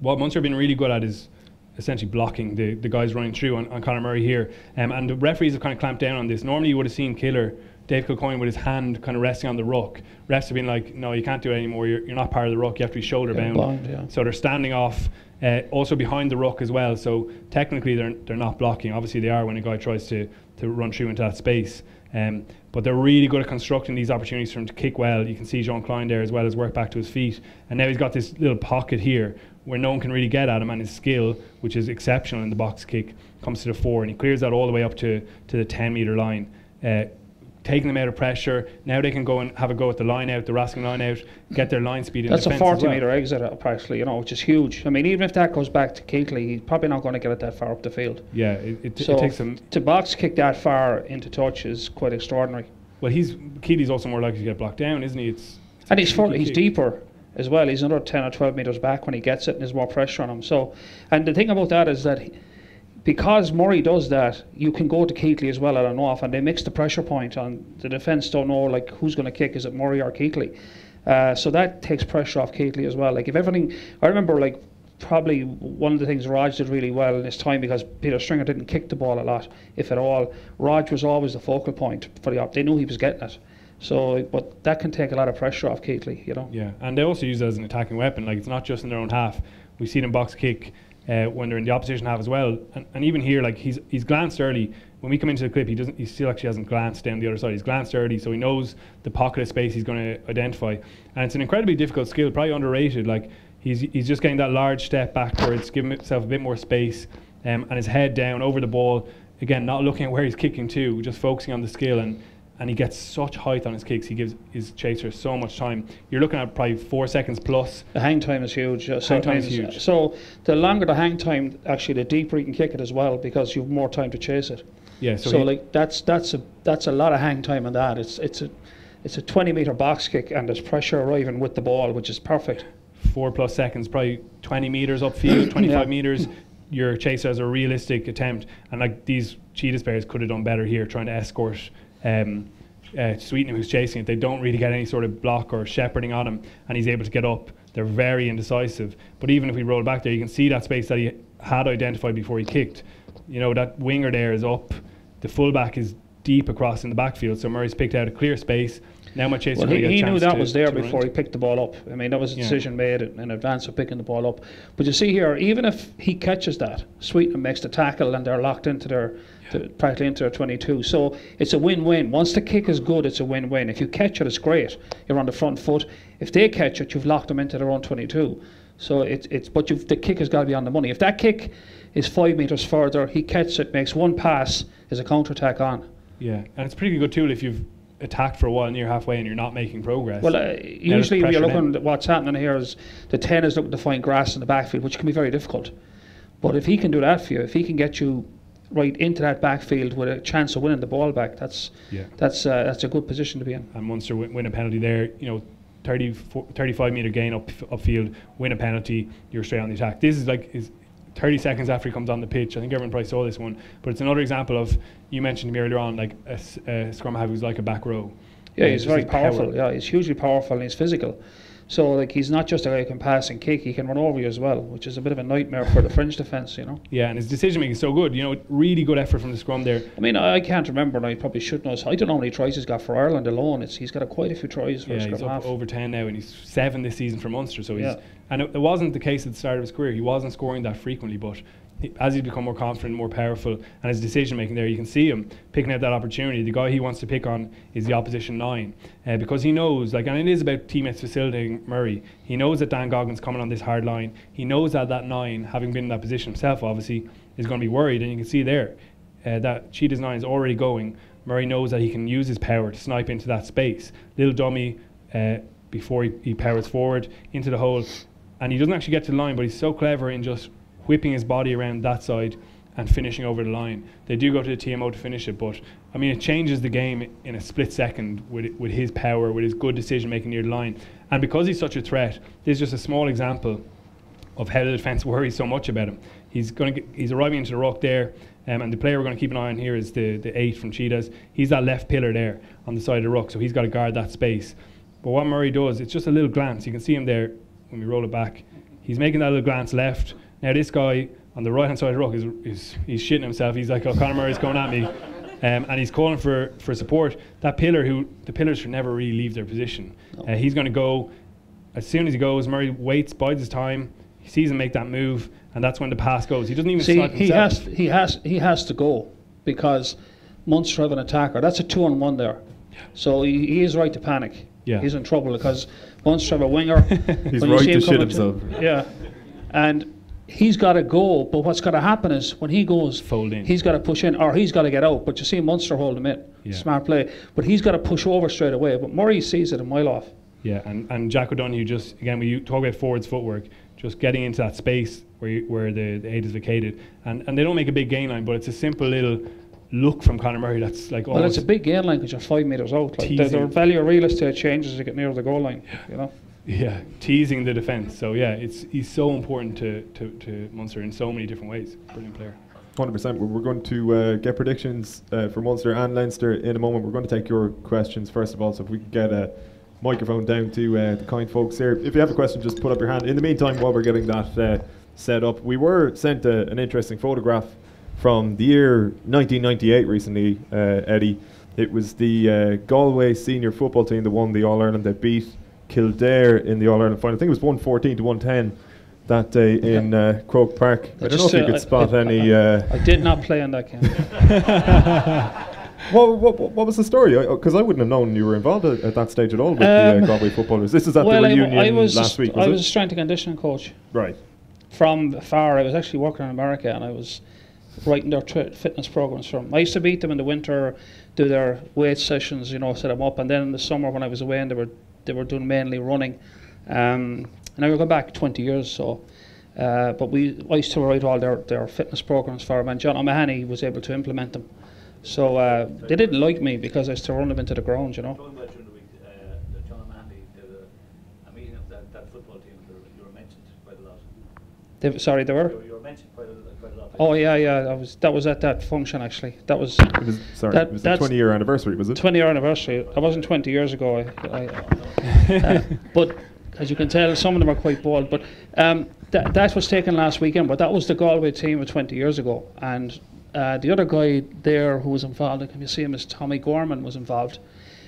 What Munster have been really good at is essentially blocking the guys running through on Conor Murray here. And the referees have kind of clamped down on this. Normally you would have seen Dave Kilcoyne with his hand kind of resting on the ruck. Refs have been like, no, you can't do it anymore. You're not part of the ruck. You have to be shoulder bound. Blind, yeah. So they're standing off, also behind the ruck as well. So technically they're not blocking. Obviously they are when a guy tries to run through into that space. But they're really good at constructing these opportunities for him to kick well. You can see Jean Klein there as well as work back to his feet. And now he's got this little pocket here where no one can really get at him, and his skill, which is exceptional in the box kick, comes to the fore, and he clears that all the way up to the 10-metre line, taking them out of pressure. Now they can go and have a go at the line out, the Raskin line out, get their line speed in defence. That's a 40-metre exit, actually, which is huge. I mean, even if that goes back to Keighley, he's probably not going to get it that far up the field. Yeah, it takes him to box kick that far into touch is quite extraordinary. Well, Keeley's also more likely to get blocked down, isn't he? And he's deeper as well. He's another 10 or 12 metres back when he gets it, and there's more pressure on him. So, and the thing about that is that because Murray does that, you can go to Keighley as well at an off, and they mix the pressure point on the defence. Don't know like who's going to kick. Is it Murray or Keighley? So that takes pressure off Keighley as well. Like, if everything, I remember like probably one of the things Raj did really well in his time, because Peter Stringer didn't kick the ball a lot, if at all. Raj was always the focal point for the op. They knew he was getting it. So, but that can take a lot of pressure off Keighley, Yeah, and they also use it as an attacking weapon. Like, it's not just in their own half. We see them box kick when they're in the opposition half as well. And even here, like, he's glanced early. When we come into the clip, he still actually hasn't glanced down the other side. He's glanced early, so he knows the pocket of space he's going to identify. And it's an incredibly difficult skill, probably underrated. Like, he's just getting that large step backwards, giving himself a bit more space, and his head down over the ball. Again, not looking at where he's kicking to, just focusing on the skill. And he gets such height on his kicks. He gives his chasers so much time. You're looking at probably 4 seconds plus. The hang time is huge. Hang time is huge. So the longer the hang time, actually, the deeper you can kick it as well, because you've more time to chase it. Yeah. So like that's a lot of hang time on that. It's a 20-metre box kick, and there's pressure arriving with the ball, which is perfect. 4+ seconds, probably 20 metres upfield, 25 metres. Your chaser has a realistic attempt, and like, these Cheetahs players could have done better here, trying to escort Sweetenham, who's chasing it. They don't really get any sort of block or shepherding on him, and he's able to get up. They're very indecisive. But even if we roll back there, you can see that space that he had identified before he kicked. That winger there is up. The fullback is deep across in the backfield, so Murray's picked out a clear space. Now my chaser he knew that was there before he picked the ball up. I mean, that was a decision made in advance of picking the ball up. But you see here, even if he catches that, Sweetenham makes the tackle, and they're locked into practically into their 22. So it's a win-win. Once the kick is good, it's a win-win. If you catch it, it's great. You're on the front foot. If they catch it, you've locked them into their own 22. So the kick has got to be on the money. If that kick is 5 metres further, he catches it, makes one pass, is a counter-attack on. Yeah, and it's a pretty good tool if you've attacked for a while near halfway and you're not making progress. Well, usually when you're looking at what's happening here is the 10 is looking to find grass in the backfield, which can be very difficult. But if he can do that for you, if he can get you right into that backfield with a chance of winning the ball back, that's a good position to be in. And Munster win a penalty there, 35 metre gain upfield, win a penalty, you're straight on the attack. This is 30 seconds after he comes on the pitch. I think everyone probably saw this one, but it's another example of, you mentioned to me earlier on, like a scrum half who's like a back row. Yeah, he's very powerful. Power. Yeah, he's hugely powerful, and he's physical. So like, he's not just a guy who can pass and kick, he can run over you as well, which is a bit of a nightmare for the fringe defence, Yeah, and his decision making is so good, really good effort from the scrum there. I mean, I can't remember, and I probably should know. I don't know how many tries he's got for Ireland alone. He's got quite a few tries for a scrum half. He's up over 10 now, and he's 7 this season for Munster. So and it wasn't the case at the start of his career. He wasn't scoring that frequently, but as he's become more confident, more powerful, and his decision making there, you can see him picking out that opportunity. The guy he wants to pick on is the opposition 9, because he knows, like, and it is about teammates facilitating Murray. He knows that Dan Goggins coming on this hard line. He knows that that 9, having been in that position himself, obviously, is going to be worried, and you can see there that Cheetah's 9 is already going. Murray knows that he can use his power to snipe into that space. Little dummy before he powers forward into the hole, and he doesn't actually get to the line, but he's so clever in just whipping his body around that side and finishing over the line. They do go to the TMO to finish it, but I mean, it changes the game in a split second with his power, with his good decision making near the line. And because he's such a threat, this is just a small example of how the defence worries so much about him. He's arriving into the ruck there, and the player we're going to keep an eye on here is the 8 from Cheetahs. He's that left pillar there on the side of the ruck, so he's got to guard that space. But what Murray does, it's just a little glance. You can see him there when we roll it back. He's making that little glance left. Now this guy on the right hand side of the ruck he's shitting himself. He's like, oh, Conor Murray's coming at me, and he's calling for support. That pillar, the pillars should never really leave their position. No. He's going to go as soon as he goes. Murray waits, bides his time. He sees him make that move, and that's when the pass goes. He doesn't even snipe himself. He has to go because Munster have an attacker. That's a 2-on-1 there, so he is right to panic. Yeah. He's in trouble because Munster have a winger. He's right to shit himself. Yeah, and he's got to go, but what's got to happen is when he goes, fold in. He's got to push in, or he's got to get out. But you see Munster hold him in. Yeah. Smart play. But he's got to push over straight away. But Murray sees it a mile off. Yeah, and Jack O'Donoghue just, again, we talk about forwards footwork, just getting into that space where the 8 is vacated. And they don't make a big gain line, but it's a simple little look from Conor Murray that's like, well, it's a big gain line because you're 5 metres out. Like the value of real estate changes as you get near the goal line. You know. Yeah, teasing the defence. So yeah, he's so important to Munster in so many different ways. Brilliant player. 100%. We're going to get predictions for Munster and Leinster in a moment. We're going to take your questions first of all. So if we can get a microphone down to the kind folks here. If you have a question, just put up your hand. In the meantime, while we're getting that set up, we were sent an interesting photograph from the year 1998 recently, Eddie. It was the Galway senior football team that won the All-Ireland. They beat Kildare in the All-Ireland final. I think it was 114 to 110 that day in Croke Park. I don't know if you could spot any... I did not play in that game. What was the story? Because I wouldn't have known you were involved at that stage at all with the Galway footballers. This is at the reunion last week, was it? I was a strength and conditioning coach. Right. From afar. I was actually working in America and I was writing their fitness programs from. I used to beat them in the winter, do their weight sessions, set them up, and then in the summer when I was away and they were doing mainly running. And I go back 20 years, so but I used to write all their fitness programs for them, and John O'Mahony was able to implement them. So they didn't like me because I used to run them into the ground, Talking about during the week, John O'Mahony did a meeting of that football team. You were mentioned quite a lot. They were. You were mentioned quite a lot. Oh yeah. That was at that function actually. That was. It was the 20-year anniversary, was it? 20-year anniversary. That wasn't 20 years ago. But as you can tell, some of them are quite bald. But that was taken last weekend. But that was the Galway team of 20 years ago. And the other guy there who was involved, can you see him, is Tommy Gorman was involved.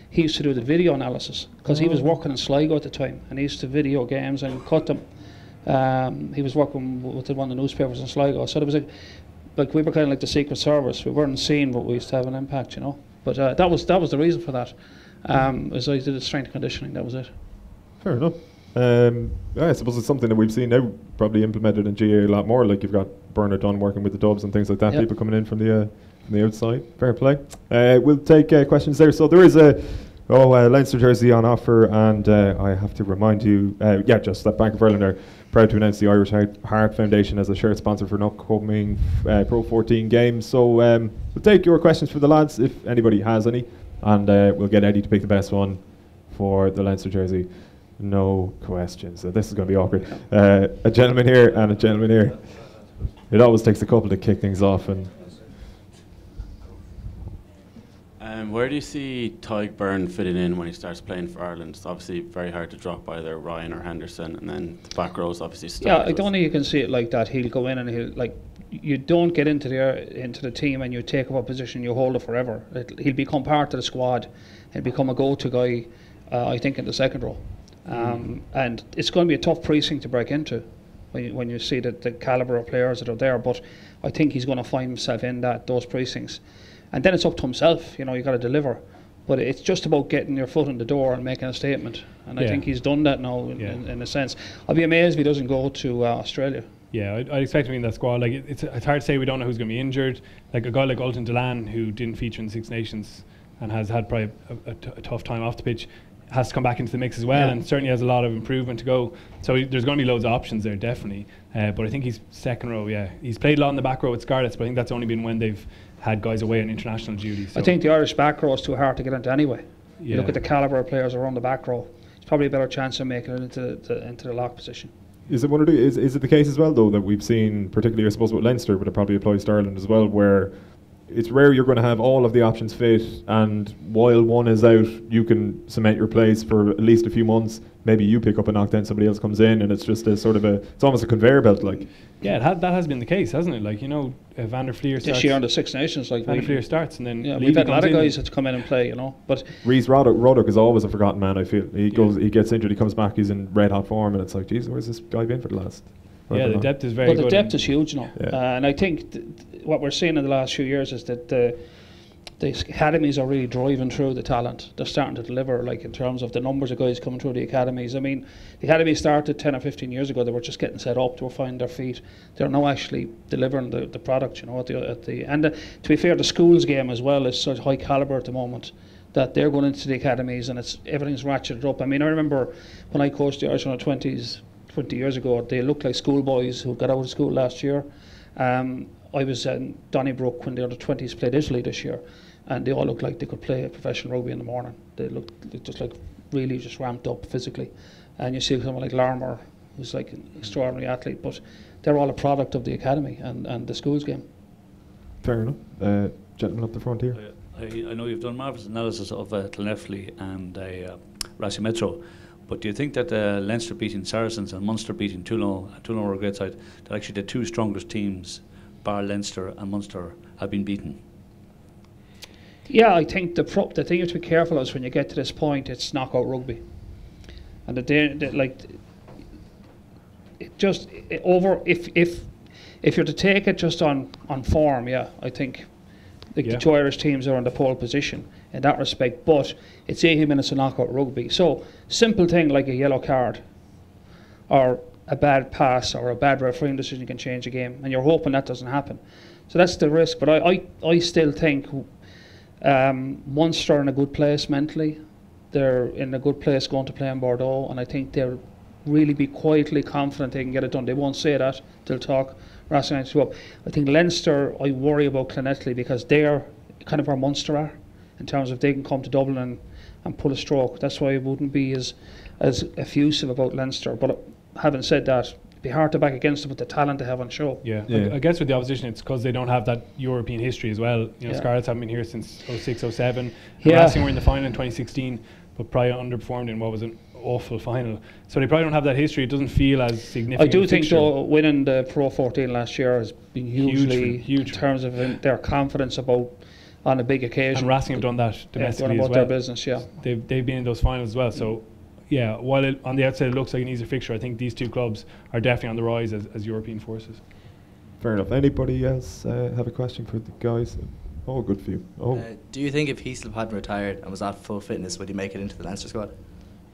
He used to do the video analysis because he was working in Sligo at the time, and he used to video games and cut them. He was working with one of the newspapers in Sligo, so there was we were kind of like the Secret Service. We weren't seen, but we used to have an impact, But that was the reason for that. As I did the strength and conditioning, that was it. Fair enough. I suppose it's something that we've seen now probably implemented in GA a lot more. Like you've got Bernard Dunn working with the Dubs and things like that. Yep. People coming in from the outside. Fair play. We'll take questions there. So there is a Leinster jersey on offer, and I have to remind you, just that Bank of Ireland are proud to announce the Irish Heart Foundation as a shared sponsor for an upcoming Pro 14 games. So we'll take your questions for the lads if anybody has any, and we'll get Eddie to pick the best one for the Leinster jersey. No questions. So this is going to be awkward. A gentleman here and a gentleman here. It always takes a couple to kick things off. And where do you see Tyg Byrne fitting in when he starts playing for Ireland? It's obviously very hard to drop by either Ryan or Henderson, and then the back row is obviously. I don't think you can see it like that. He'll go in and you don't get into the team and you take up a position, you hold it forever. He'll become part of the squad. He'll become a go-to guy, I think, in the second row. And it's going to be a tough precinct to break into. when you see the calibre of players that are there. But I think he's going to find himself in those precincts, and then it's up to himself. You got to deliver. But it's just about getting your foot in the door and making a statement. And I think he's done that now in a sense. I'll be amazed if he doesn't go to Australia. Yeah, I expect him in that squad. Like it's hard to say. We don't know who's going to be injured. Like a guy like Ultan Dillane, who didn't feature in the Six Nations and has had probably a tough time off the pitch, has to come back into the mix as well, and certainly has a lot of improvement to go. So there's going to be loads of options there, definitely. But I think he's second row. Yeah, he's played a lot in the back row with Scarlets, but I think that's only been when they've had guys away on international duty. So. I think the Irish back row is too hard to get into anyway. You look at the calibre of players around the back row. It's probably a better chance of making it into the lock position. Is it is it the case as well though that we've seen, particularly I suppose with Leinster, but it probably applies to Ireland as well, where it's rare you're going to have all of the options fit, and while one is out, you can cement your place for at least a few months. Maybe you pick up a knock, then somebody else comes in, and it's just a sort of it's almost a conveyor belt, like. Yeah, that has been the case, hasn't it? Like, Van der Fleer starts. This year on the Six Nations, like Van der Fleer starts, and then we've had a lot of guys that come in and play, But Rhys Ruddock is always a forgotten man. I feel he gets injured, he comes back, he's in red hot form, and it's like, geez, where's this guy been for the last? Yeah, the depth is very good. But the depth is huge now, and I think what we're seeing in the last few years is that the academies are really driving through the talent. They're starting to deliver, like in terms of the numbers of guys coming through the academies. I mean, the academy started 10 or 15 years ago. They were just getting set up. They were finding their feet. They're now actually delivering the product. And to be fair, the schools game as well is such high calibre at the moment that they're going into the academies and everything's ratcheted up. I mean, I remember when I coached the Irish under 20s 20 years ago, they looked like schoolboys who got out of school last year. I was in Donnybrook when the under 20s played Italy this year, and they all looked like they could play professional rugby in the morning. They looked just like really just ramped up physically. And you see someone like Larmour, who's like an extraordinary athlete, but they're all a product of the academy and the schools game. Fair enough. Gentleman up the front here. I know you've done marvellous analysis of Clonefley and Racing Metro, but do you think that Leinster beating Saracens and Munster beating Toulon were a great side, that actually the two strongest teams, bar Leinster and Munster, have been beaten? Yeah, I think the thing you have to be careful is when you get to this point, it's knockout rugby, and if you're to take it just on form, I think the two Irish teams are in the pole position in that respect. But it's 80 minutes of knockout rugby, so simple thing like a yellow card, or a bad pass, or a bad refereeing decision can change a game, and you're hoping that doesn't happen. So that's the risk. But I still think. Munster are in a good place mentally. They're in a good place going to play in Bordeaux, and I think they'll really be quietly confident they can get it done. They won't say that, they'll talk rationality up. I think Leinster, I worry about Clonefley because they're kind of where Munster are in terms of they can come to Dublin and pull a stroke. That's why I wouldn't be as effusive about Leinster. But having said that, it'd be hard to back against them with the talent they have on show. Yeah. I guess with the opposition, it's because they don't have that European history as well. Scarlets haven't been here since 06, 07. Racing were in the final in 2016, but probably underperformed in what was an awful final. So they probably don't have that history. It doesn't feel as significant. I do think though winning the Pro 14 last year has been huge in terms of their confidence about on a big occasion. And Racing have done that domestically about as well. Their business, They've been in those finals as well. So. Yeah, while on the outside it looks like an easier fixture, I think these two clubs are definitely on the rise as European forces. Fair enough. Anybody else have a question for the guys? Oh, good for you. Do you think if Heaslip hadn't retired and was at full fitness, would he make it into the Leinster squad?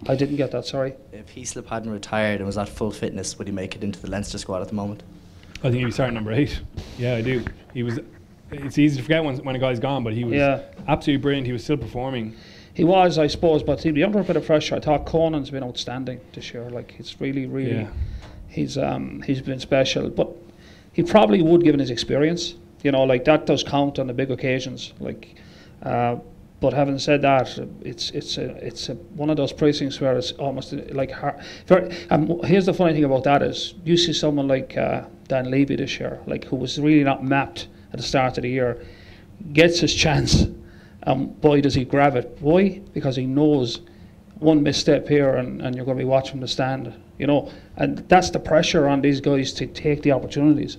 I didn't get that, sorry. If Heaslip hadn't retired and was at full fitness, would he make it into the Leinster squad at the moment? I think he'd be starting number 8. Yeah, I do. It's easy to forget when a guy's gone, but he was absolutely brilliant. He was still performing. He was, I suppose, but he'd be under a bit of pressure. I thought Conan's been outstanding this year. Like, he's really, he's been special. But he probably would, given his experience. Like that does count on the big occasions. Like, but having said that, it's one of those precincts where it's almost like hard. Here's the funny thing about that is you see someone like Dan Levy this year, like who was really not mapped at the start of the year, gets his chance. Boy, does he grab it. Why? Because he knows one misstep here and you're going to be watching the stand, and that's the pressure on these guys to take the opportunities,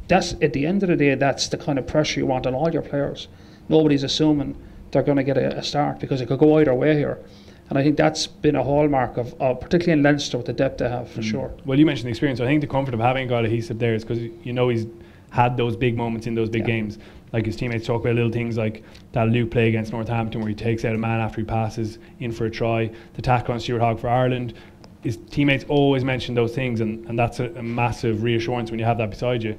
that's at the end of the day, that's the kind of pressure you want on all your players. Nobody's assuming they're going to get a start because it could go either way here. And I think that's been a hallmark of particularly in Leinster with the depth they have, for sure. Well, you mentioned the experience. I think the comfort of having got Adhesive there is because he's had those big moments in those big games. Like his teammates talk about little things like that Luke play against Northampton where he takes out a man after he passes in for a try, the tackle on Stuart Hogg for Ireland. His teammates always mention those things, and that's a massive reassurance when you have that beside you.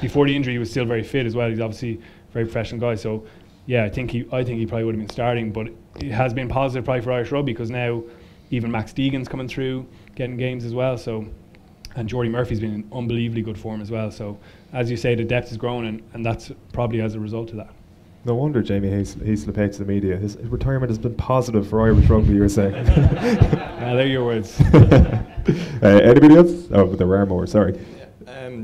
Before the injury, he was still very fit as well. He's obviously a very professional guy. So, yeah, I think he probably would have been starting, but it has been positive probably for Irish rugby because now even Max Deegan's coming through, getting games as well. So, and Jordy Murphy's been in unbelievably good form as well. So, as you say, the depth is growing, and that's probably as a result of that. No wonder Jamie Heaslip hates the media. His retirement has been positive for Irish rugby, you were saying. They're your words. Anybody else? Oh, there were more, sorry.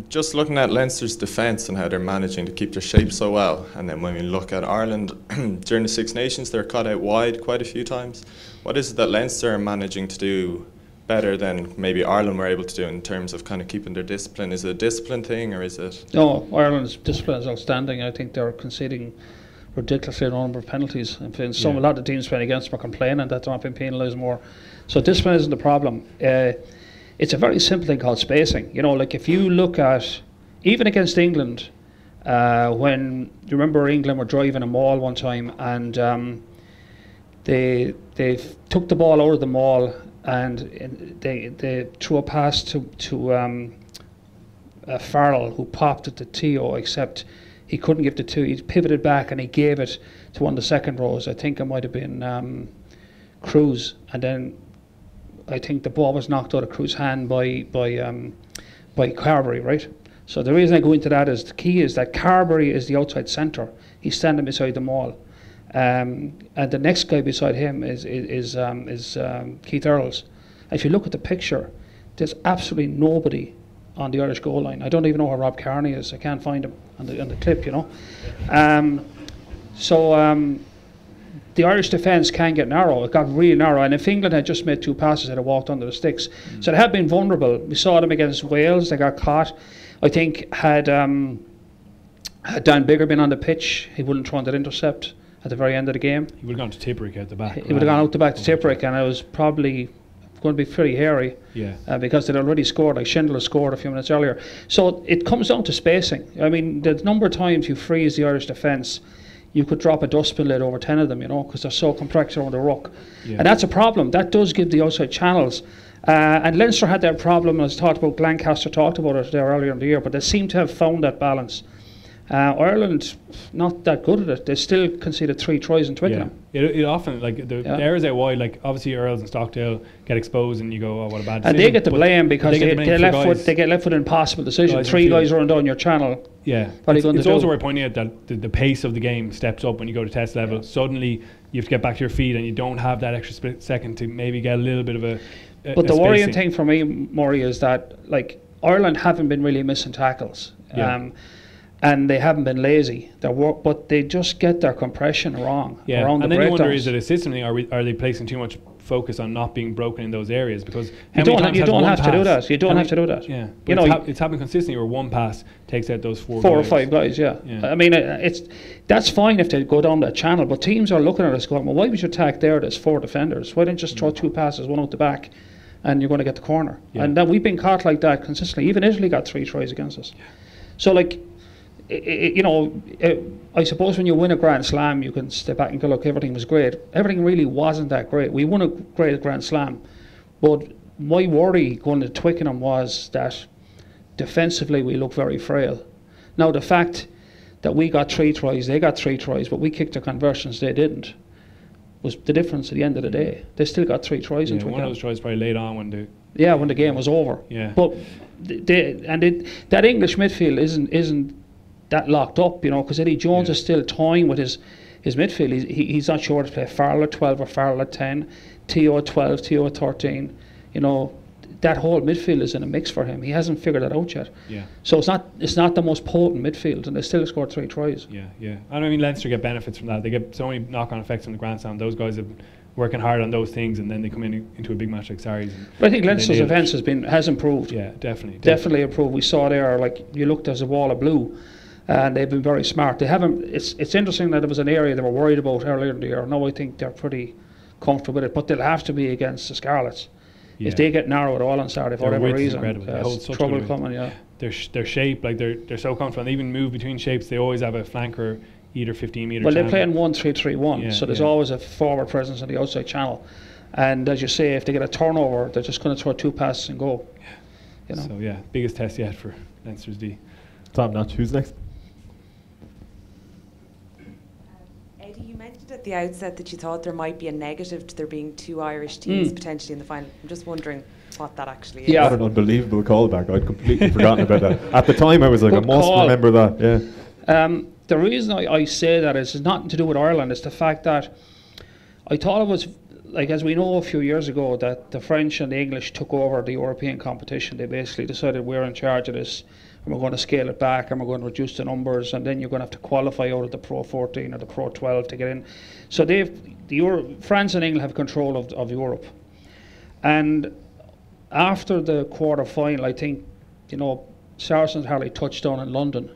Just looking at Leinster's defence and how they're managing to keep their shape so well, and then when we look at Ireland during the Six Nations, they're cut out wide quite a few times. What is it that Leinster are managing to do better than maybe Ireland were able to do in terms of kind of keeping their discipline? Is it a discipline thing, or is it? No, Ireland's discipline is outstanding. I think they're conceding ridiculously a number of penalties. And a lot of teams playing against them are complaining that they're not being penalised more. So discipline isn't the problem. It's a very simple thing called spacing. Like if you look at, even against England, when you remember England were driving a maul one time and they took the ball out of the maul and they threw a pass to Farrell, who popped it to Teo, except he couldn't give it to he pivoted back and he gave it to one of the second rows. I think it might have been Cruz, and then I think the ball was knocked out of Cruz's hand by Carberry, right? So the reason I go into that is the key is that Carberry is the outside centre. He's standing beside the maul, and the next guy beside him is Keith Earls. If you look at the picture, there's absolutely nobody on the Irish goal line. I don't even know where Rob Kearney is. I can't find him on the clip, the Irish defence can get narrow. It got really narrow, and if England had just made two passes, they'd have walked under the sticks. So they have been vulnerable. We saw them against Wales. They got caught. I think had Dan Bigger been on the pitch, he wouldn't throw that intercept at the very end of the game. He would have gone to Tipperick out the back. He would have gone out the back to Tipperick, and it was probably going to be pretty hairy. Because they'd already scored. Like Schindler scored a few minutes earlier. So it comes down to spacing. I mean, the number of times you freeze the Irish defence, you could drop a dustbin lid over 10 of them, because they're so complex around the ruck. And that's a problem. That does give the outside channels. And Leinster had that problem, as Lancaster talked about it there earlier in the year, but they seem to have found that balance. Ireland, not that good at it. They still conceded 3 tries in Twickenham. It often, like the errors out wide, like obviously Earls and Stockdale get exposed and you go, oh, what a bad decision. And they get the blame because they get left with an impossible decision. 3 guys run down your channel. Yeah, it's also worth pointing out that the pace of the game steps up when you go to test level. Suddenly you have to get back to your feet and you don't have that extra split second to maybe get a little bit of a But the worrying thing for me, Maury, is that like Ireland haven't been really missing tackles. And they haven't been lazy. But they just get their compression wrong. Around and the then you wonder, breakdowns. is it a system thing? Are they placing too much focus on not being broken in those areas? Because you don't have to do that. You don't have to do that. Yeah, but it's happened consistently where one pass takes out those 4 or 5 guys. Yeah. I mean, that's fine if they go down that channel. But teams are looking at us going, well, why would you attack there? There's 4 defenders. Why don't you just throw 2 passes, one out the back, and you're going to get the corner? And then we've been caught like that consistently. Even Italy got 3 tries against us. So like. I suppose when you win a Grand Slam, you can step back and go, look, everything was great. Everything really wasn't that great. We won a great Grand Slam, but my worry going to Twickenham was that defensively we look very frail. Now the fact that we got 3 tries, they got 3 tries, but we kicked the conversions, they didn't, was the difference at the end of the day. They still got 3 tries in Twickenham. One of those tries probably late on when the game was over. But that English midfield isn't that locked up, because Eddie Jones is still toying with his midfield. He's not sure to play Farrell at 12 or Farrell at 10, Teo at 12, Teo at 13. That whole midfield is in a mix for him. He hasn't figured that out yet. So it's not the most potent midfield, and they still scored 3 tries. And I mean, Leinster get benefits from that. They get so many knock-on effects from the Grand Slam. Those guys have working hard on those things, and then they come into a big match like Sarries. But I think Leinster's defence has improved. Yeah, definitely. Definitely improved. We saw there, like you looked, there's a wall of blue. And they've been very smart. They haven't. It's interesting that it was an area they were worried about earlier in the year. Now I think they're pretty comfortable with it. But they'll have to be against the Scarlets. Yeah. If they get narrow at all on Saturday for Their whatever width is reason, incredible. They hold such trouble good width. coming. Yeah. Their shape, like they're so comfortable. And they even move between shapes. They always have a flanker, either 15 metre. Well, they play in 1-3-3-1, Yeah, so there's yeah. always a forward presence on the outside channel. And as you say, if they get a turnover, they're just going to throw 2 passes and go. You know. So yeah, biggest test yet for Leinster's D. Top notch. Who's next? Eddie, you mentioned at the outset that you thought there might be a negative to there being 2 Irish teams potentially in the final. I'm just wondering what that actually is. Yeah. What an unbelievable callback. I'd completely forgotten about that. At the time, I was like, Good I must call. remember that. Yeah. The reason I say that is nothing to do with Ireland. It's the fact that I thought it was, like, as we know a few years ago, that the French and the English took over the European competition. They basically decided we're in charge of this, and we're going to scale it back, and we're going to reduce the numbers, and then you're going to have to qualify out of the Pro 14 or the Pro 12 to get in. So France and England have control of Europe. And after the quarter final, I think, Saracens hardly touched down in London,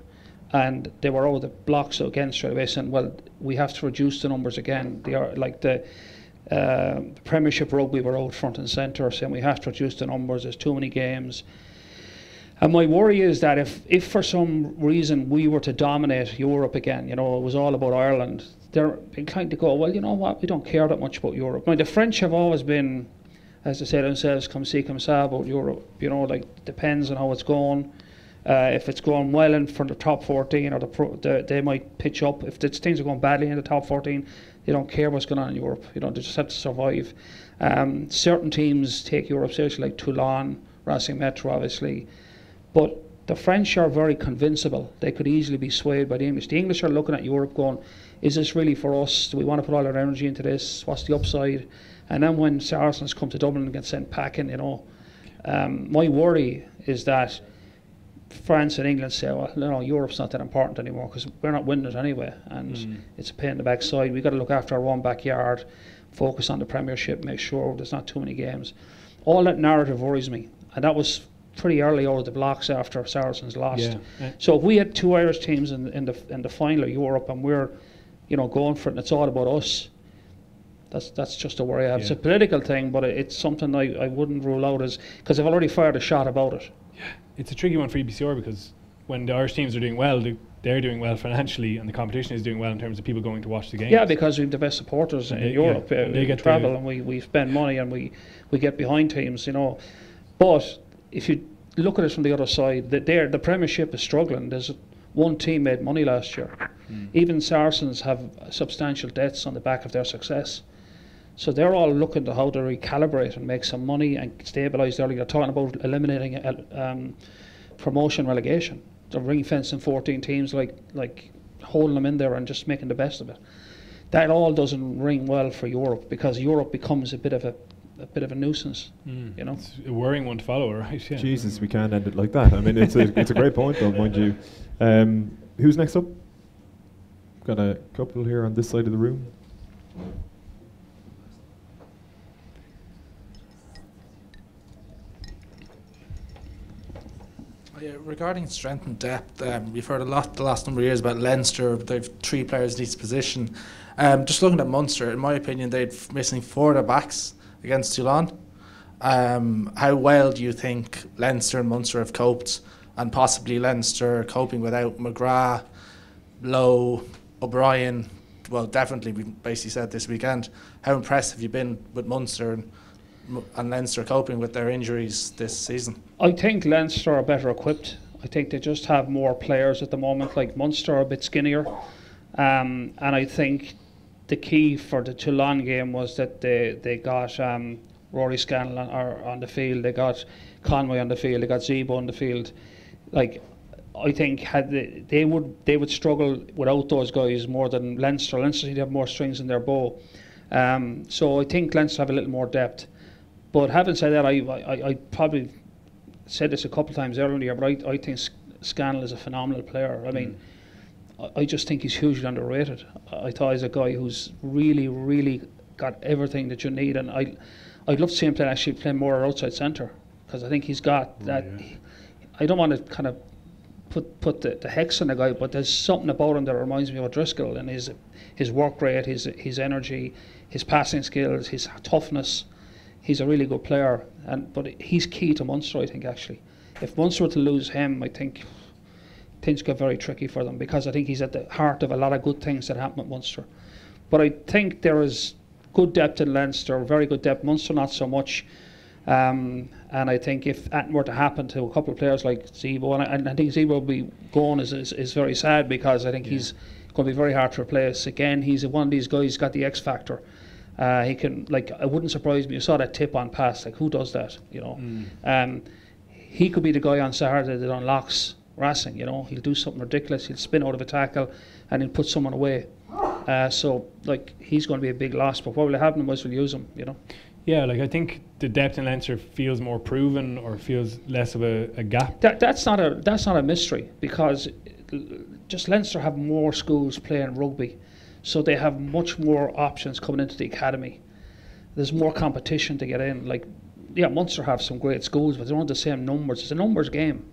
and they were out of the blocks again straight away, saying, well, we have to reduce the numbers again. They are like the Premiership rugby were out front and centre, saying we have to reduce the numbers, there's too many games. And my worry is that if for some reason we were to dominate Europe again, it was all about Ireland, they're inclined to go, well, you know what, we don't care that much about Europe. I mean, the French have always been, as they say themselves, comme ci, comme ça about Europe. Depends on how it's going. If it's going well in for the top 14 or they might pitch up. If things are going badly in the top 14, they don't care what's going on in Europe. They just have to survive. Certain teams take Europe seriously, like Toulon, Racing Metro, obviously. But the French are very convincible. They could easily be swayed by the English. The English are looking at Europe going, is this really for us? Do we want to put all our energy into this? What's the upside? And then when Saracens come to Dublin and get sent packing, my worry is that France and England say, well, no, Europe's not that important anymore because we're not winning it anyway, and it's a pain in the backside. We've got to look after our own backyard, focus on the Premiership, make sure there's not too many games. All that narrative worries me, and that was pretty early out of the blocks after Saracens lost. Yeah. So if we had 2 Irish teams in the final of Europe and we're going for it and it's all about us, that's just a worry I have. It's a political thing, but it's something I wouldn't rule out because I've already fired a shot about it. It's a tricky one for EBCR because when the Irish teams are doing well, they're doing well financially, and the competition is doing well in terms of people going to watch the games. Yeah, because we have the best supporters in Europe. They get travel and we spend money and we get behind teams, But if you look at it from the other side, the Premiership is struggling. There's one team made money last year. Even Saracens have substantial debts on the back of their success. So they're all looking to how to recalibrate and make some money and stabilise their league. They're talking about eliminating promotion relegation. They're ring fencing 14 teams, like holding them in there and just making the best of it. That all doesn't ring well for Europe because Europe becomes a bit of a nuisance. It's a worrying one to follow, right? Yeah. Jesus, we can't end it like that. I mean, it's a great point, though, mind you. Who's next up? Got a couple here on this side of the room. Yeah, regarding strength and depth, we've heard a lot the last number of years about Leinster. They've 3 players in each position. Just looking at Munster, in my opinion, they're missing 4 of their backs against Toulon. How well do you think Leinster and Munster have coped, and possibly Leinster coping without McGrath, Lowe, O'Brien? Well, definitely, we basically said this weekend. How impressed have you been with Munster and Leinster coping with their injuries this season? I think Leinster are better equipped. I think they just have more players at the moment. Like Munster are a bit skinnier, and I think the key for the Toulon game was that they got Rory Scannell on the field, they got Conway on the field, they got Zebo on the field. Like, I think they would struggle without those guys more than Leinster. Leinster seem to have more strings in their bow, so I think Leinster have a little more depth. But having said that, I probably said this a couple of times earlier, but I think Scannell is a phenomenal player. I mean, I just think he's hugely underrated. I thought he's a guy who's really, really got everything that you need, and I'd love to see him play more outside centre because I think he's got that. Yeah. I don't want to kind of put the hex on the guy, but there's something about him that reminds me of O'Driscoll, and his work rate, his energy, his passing skills, his toughness. He's a really good player, but he's key to Munster, I think, actually. If Munster were to lose him, I think things get very tricky for them, because I think he's at the heart of a lot of good things that happen at Munster. But I think there is good depth in Leinster, very good depth. Munster not so much. And I think if that were to happen to a couple of players like Zebo, and I think Zebo will be gone is very sad, because I think he's going to be very hard to replace. Again, he's one of these guys who's got the X factor. He can, like, it wouldn't surprise me. You saw that tip on pass, like, who does that, you know? He could be the guy on Saturday that unlocks Racing, you know. He'll do something ridiculous, he'll spin out of a tackle and he'll put someone away. So, like, he's going to be a big loss, but what will happen was we'll use him, you know. Yeah, like, I think the depth in Leinster feels more proven, or feels less of a gap. That's not a mystery, because just Leinster have more schools playing rugby, so they have much more options coming into the academy. There's more competition to get in. Like, yeah, Munster have some great schools, but they don't have the same numbers. It's a numbers game,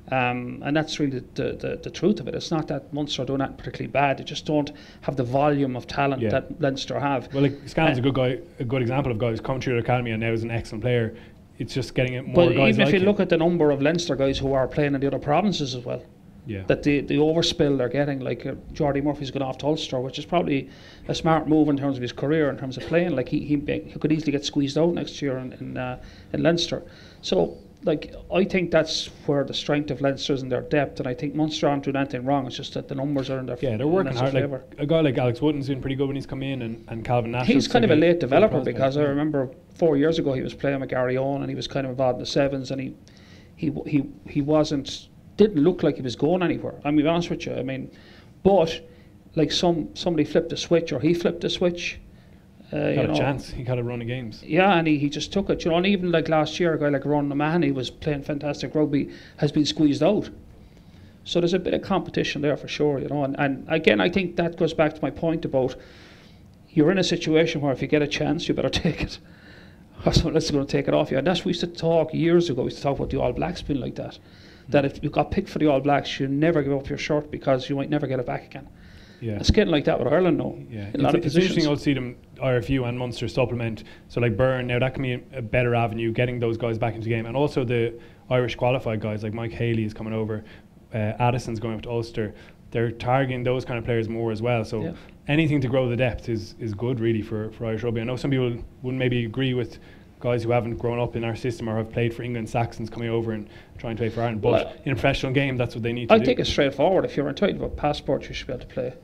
and that's really the truth of it. It's not that Munster are doing that particularly bad. They just don't have the volume of talent that Leinster have. Well, like, Scanlon's a good example of a guy who's come through the academy and now is an excellent player. It's just getting it more guys. But even if you look at the number of Leinster guys who are playing in the other provinces as well, that the overspill they're getting, like Jordy Murphy's gone off to Ulster, which is probably a smart move in terms of his career, in terms of playing. Like, he could easily get squeezed out next year in Leinster. So, like, I think that's where the strength of Leinster is in their depth, and I think Munster aren't doing anything wrong. It's just that the numbers are in their they're working hard. Like, a guy like Alex Wootton's doing pretty good when he's come in, and Calvin Nash. He's kind of a late developer, because I remember 4 years ago he was playing with Gary Owen and he was kind of involved in the sevens, and he didn't look like he was going anywhere. I mean, to be honest with you, I mean, but like somebody flipped a switch, or he flipped a switch. Got a chance. He got a run of games. Yeah, and he just took it. You know, and even like last year, a guy like Ron Mahoney was playing fantastic rugby, has been squeezed out. So there's a bit of competition there for sure, you know. And again, I think that goes back to my point about you're in a situation where if you get a chance, you better take it. Or someone else is going to take it off you. And that's what we used to talk years ago. We used to talk about the All Blacks being like that. That if you got picked for the All Blacks, you never give up your shirt, because you might never get it back again. Yeah. It's getting like that with Ireland now. Yeah, in a lot of positions. It's interesting to see them, RFU and Munster, supplement. So like Byrne, now that can be a better avenue, getting those guys back into the game. And also the Irish qualified guys, like Mike Haley is coming over, Addison's going up to Ulster. They're targeting those kind of players more as well. So anything to grow the depth is good, really, for Irish rugby. I know some people wouldn't maybe agree with guys who haven't grown up in our system or have played for England, Saxons coming over and trying to play for Ireland. But in a professional game, that's what they need to do. I think it's straightforward. If you're entitled to a passport, you should be able to play.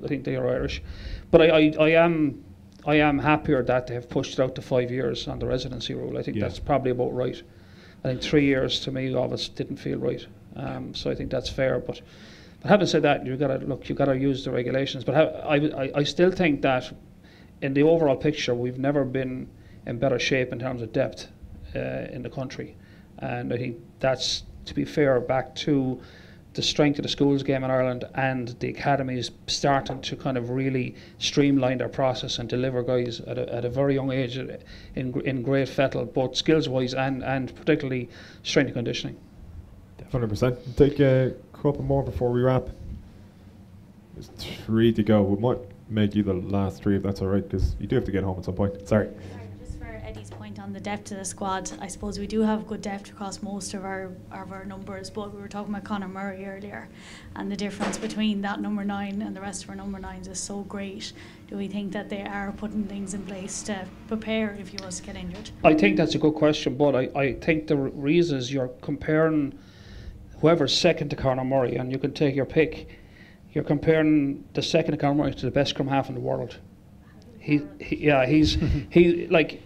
I think they are Irish. But I am happier that they have pushed it out to 5 years on the residency rule. I think that's probably about right. I think 3 years to me always didn't feel right. So I think that's fair. But having said that, you've got to use the regulations. But I still think that in the overall picture, we've never been in better shape in terms of depth in the country, and I think that's, to be fair, back to the strength of the schools game in Ireland and the academies starting to kind of really streamline their process and deliver guys at a very young age in great fettle, both skills wise and particularly strength and conditioning. 100%. Take a couple more before we wrap. There's 3 to go. We might make you the last 3 if that's all right, because you do have to get home at some point. Sorry. On the depth of the squad, I suppose we do have good depth across most of our numbers, but we were talking about Conor Murray earlier, and the difference between that number 9 and the rest of our number 9s is so great. Do we think that they are putting things in place to prepare if he was to get injured? I think that's a good question, but I think the reason is you're comparing whoever's second to Conor Murray, and you can take your pick. You're comparing the second to Conor Murray to the best scrum half in the world. He's like,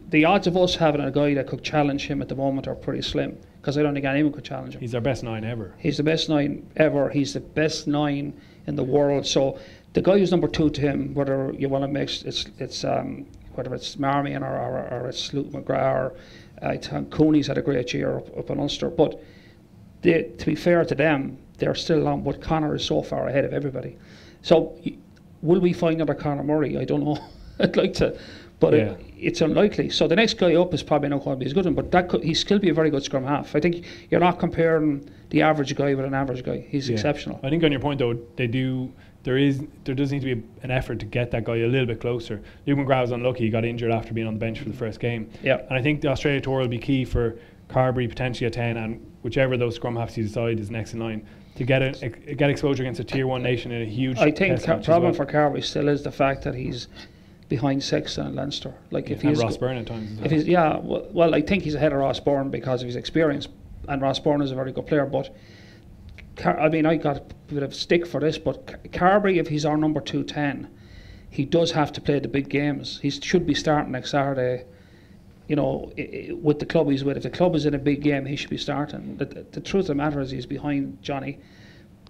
the odds of us having a guy that could challenge him at the moment are pretty slim, because I don't think anyone could challenge him. He's our best 9 ever. He's the best 9 ever. He's the best 9 in the world. So the guy who's number 2 to him, whether you want to mix, whether it's Marmion or it's Luke McGrath, I think Cooney's had a great year up in Ulster. But to be fair to them, they're still on. But Conor is so far ahead of everybody. So will we find another Conor Murray? I don't know. I'd like to. But it's unlikely. So the next guy up is probably not going to be as good, but he'd still be a very good scrum half. I think you're not comparing the average guy with an average guy. He's exceptional. I think on your point though, there does need to be an effort to get that guy a little bit closer. Luke McGrath was unlucky; he got injured after being on the bench for the first game. Yeah. And I think the Australia tour will be key for Carberry potentially at 10, and whichever those scrum halves he decide is next in line to get exposure against a tier 1 nation in a huge. I think the problem for Carberry still is the fact that he's behind Sexton and Leinster. Like if he's Ross Byrne at times. As well. Well, I think he's ahead of Ross Byrne because of his experience, and Ross Byrne is a very good player. But I got a bit of stick for this, but Carberry, if he's our number 210, he does have to play the big games. He should be starting next Saturday. You know, with the club he's with. If the club is in a big game, he should be starting. The truth of the matter is he's behind Johnny,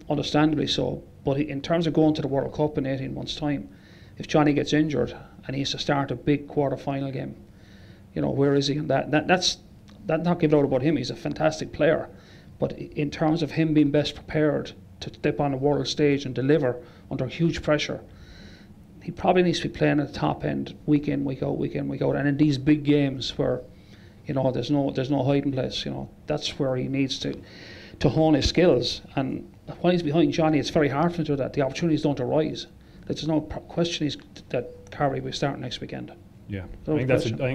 understandably so. But in terms of going to the World Cup in 18 months' time, if Johnny gets injured and he has to start a big quarter-final game, you know, where is he in that? That's not giving out about him. He's a fantastic player. But in terms of him being best prepared to step on the world stage and deliver under huge pressure, he probably needs to be playing at the top end week in, week out, and in these big games where, you know, there's no hiding place. You know, that's where he needs to hone his skills. And when he's behind Johnny, it's very hard for him to do that. The opportunities don't arise. There's no question that Carberry will start next weekend. Yeah, I think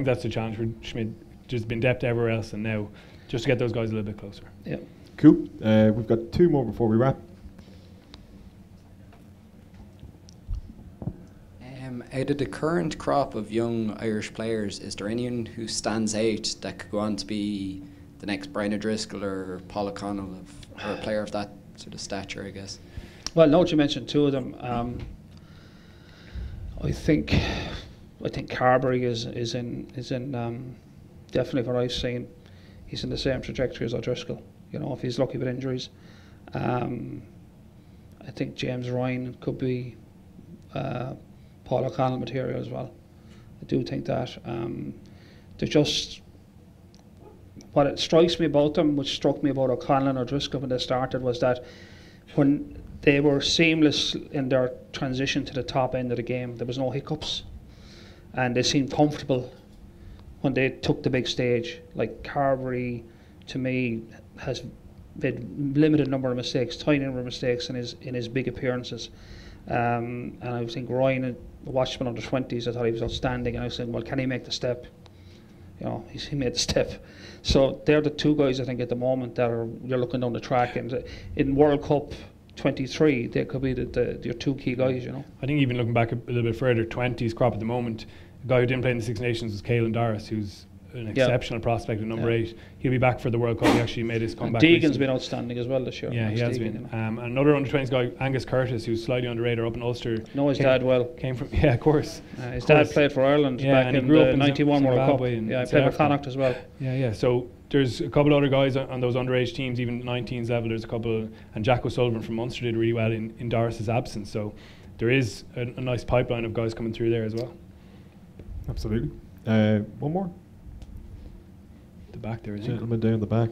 that's the challenge for Schmidt. Just been depth everywhere else, and now just to get those guys a little bit closer. Yeah. Cool. We've got 2 more before we wrap. Out of the current crop of young Irish players, is there anyone who stands out that could go on to be the next Brian O'Driscoll or Paul O'Connell, or a player of that sort of stature, I guess? Well, now that you mentioned 2 of them, I think Carberry is in definitely what I've seen. He's in the same trajectory as O'Driscoll. You know, if he's lucky with injuries, I think James Ryan could be Paul O'Connell material as well. I do think that they're just what it strikes me about them, which struck me about O'Connell and O'Driscoll when they started, was that when they were seamless in their transition to the top end of the game, there was no hiccups, and they seemed comfortable when they took the big stage. Like Carberry, to me, has made limited number of mistakes, tiny number of mistakes in his big appearances. And I think Ryan, watched him under 20s, I thought he was outstanding, and I was saying, well, can he make the step? You know, he made the step. So they're the 2 guys I think at the moment that you're looking down the track, and in World Cup 23 they could be your 2 key guys. You know, I think even looking back a little bit further, 20s crop at the moment, the guy who didn't play in the Six Nations was Caelan Doris, who's an exceptional prospect at number 8. He'll be back for the World Cup. He actually made his comeback. Deegan's recently. been outstanding as well this year. Yeah, he has been. Another under-20s guy, Angus Curtis, who's slightly underrated up in Ulster. Know his dad well. Came from of course. His dad played for Ireland back in the '91 World Cup. Yeah, he played for Connacht as well. Yeah. So there's a couple other guys on those underage teams, even 19s level. There's a couple, and Jack O'Sullivan from Munster did really well in Doris's absence. So there is a nice pipeline of guys coming through there as well. Absolutely. One more. The back there, Gentleman down the back.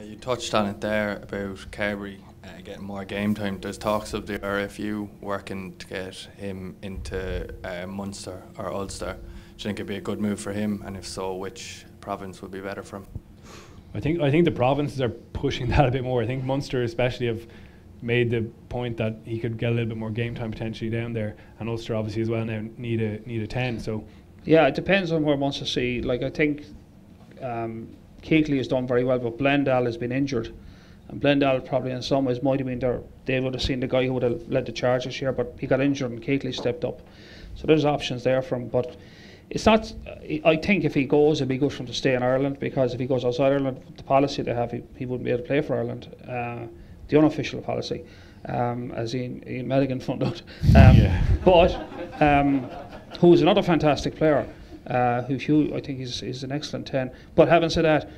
You touched on it there about Carberry getting more game time. There's talks of the RFU working to get him into Munster or Ulster. Do you think it'd be a good move for him? And if so, which province would be better for him? I think the provinces are pushing that a bit more. I think Munster especially have made the point that he could get a little bit more game time potentially down there, and Ulster obviously as well now need a 10. So yeah, it depends on where one wants to see. Like I think Keighley has done very well, but Blendall has been injured, and Blendall probably in some ways might have been they would have seen the guy who would have led the charge this year, but he got injured and Keighley stepped up. So there's options there for him, but it's not. I think if he goes, it'd be good for him to stay in Ireland, because if he goes outside Ireland, the policy they have, he wouldn't be able to play for Ireland. The unofficial policy, as Ian Madigan found out. But who's another fantastic player, who I think is an excellent 10. But having said that,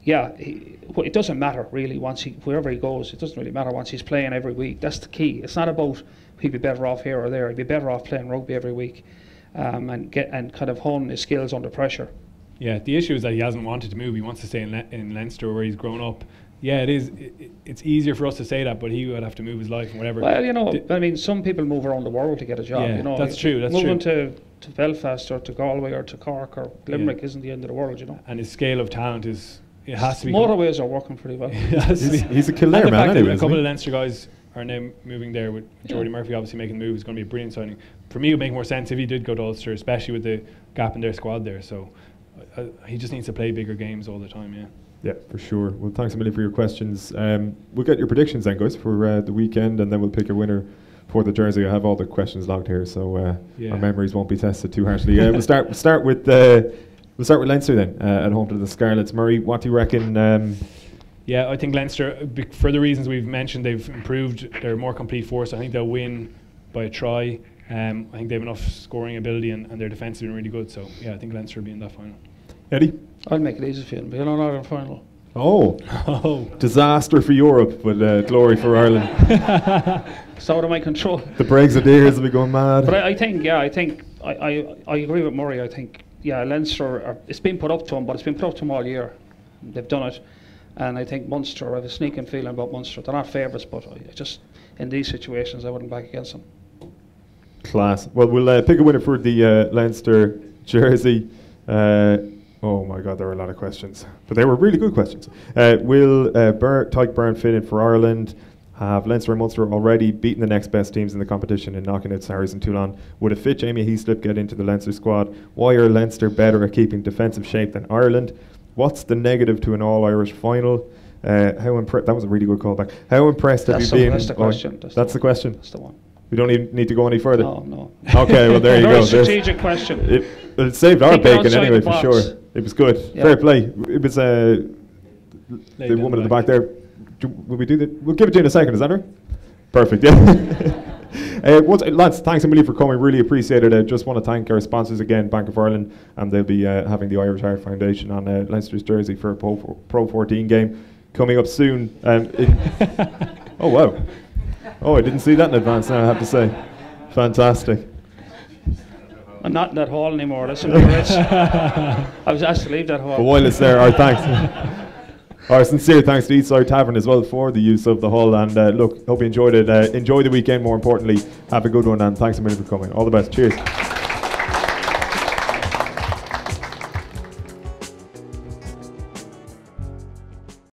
yeah, it doesn't matter really wherever he goes. It doesn't really matter once he's playing every week. That's the key. It's not about he'd be better off here or there. He'd be better off playing rugby every week, and kind of honing his skills under pressure. Yeah, the issue is that he hasn't wanted to move. He wants to stay in Leinster where he's grown up. Yeah, it is. It's easier for us to say that, but he would have to move his life and whatever. Well, you know, I mean, some people move around the world to get a job. Yeah, you know, that's true. That's moving true. to Belfast or to Galway or to Cork or Limerick isn't the end of the world, you know. And his scale of talent is. It has to be. Motorways are working pretty well. He's a killer man anyway. A couple of Leinster guys are now moving there with Jordy Murphy obviously making the move. It's going to be a brilliant signing. For me, it would make more sense if he did go to Ulster, especially with the gap in their squad there. So he just needs to play bigger games all the time, yeah. Yeah, for sure. Well, thanks a million for your questions. We'll get your predictions then, guys, for the weekend, and then we'll pick a winner for the jersey. I have all the questions logged here, so our memories won't be tested too harshly. We'll start with Leinster then, at home to the Scarlets. Murray, what do you reckon? Yeah, I think Leinster, for the reasons we've mentioned, they've improved. They're a more complete force. I think they'll win by a try. I think they have enough scoring ability, and their defence has been really good. So yeah, I think Leinster will be in that final. Eddie? I'll make it easy for you. Be in an Ireland final. Oh, disaster for Europe, but glory for Ireland. It's out of my control. The Brexiteers will be going mad. But I think I agree with Murray. I think Leinster, it's been put up to them, but it's been put up to them all year. They've done it, and I think Munster, I have a sneaking feeling about Munster. They're not favourites, but I just in these situations I wouldn't back against them. Class. Well, we'll pick a winner for the Leinster jersey. Oh my God, there were a lot of questions, but they were really good questions. Will Tyke Byrne fit in for Ireland? Have Leinster and Munster already beaten the next best teams in the competition in knocking out Sarries and Toulon? Would a fit Jamie Heaslip get into the Leinster squad? Why are Leinster better at keeping defensive shape than Ireland? What's the negative to an All-Irish final? That was a really good callback. How impressed have you been? That's the question. That's the question. That's the one. We don't even need to go any further. No. Okay, well there you go. Very strategig question. It saved our bacon anyway, for sure. It was good. Yeah. Fair play. It was the woman at the back there. Will we do that? We'll give it to you in a second. Is that right? Perfect. Yeah. Lads, thanks a million for coming. Really appreciate it. I just want to thank our sponsors again, Bank of Ireland, and they'll be having the Irish Heart Foundation on Leinster's jersey for a Pro 14 game coming up soon. Oh wow. Oh, I didn't see that in advance now, I have to say. Fantastic. I'm not in that hall anymore. Listen, I was asked to leave that hall. But while it's there, our thanks. Our sincere thanks to Eastside Tavern as well for the use of the hall. And look, hope you enjoyed it. Enjoy the weekend, more importantly. Have a good one, and thanks a million for coming. All the best. Cheers.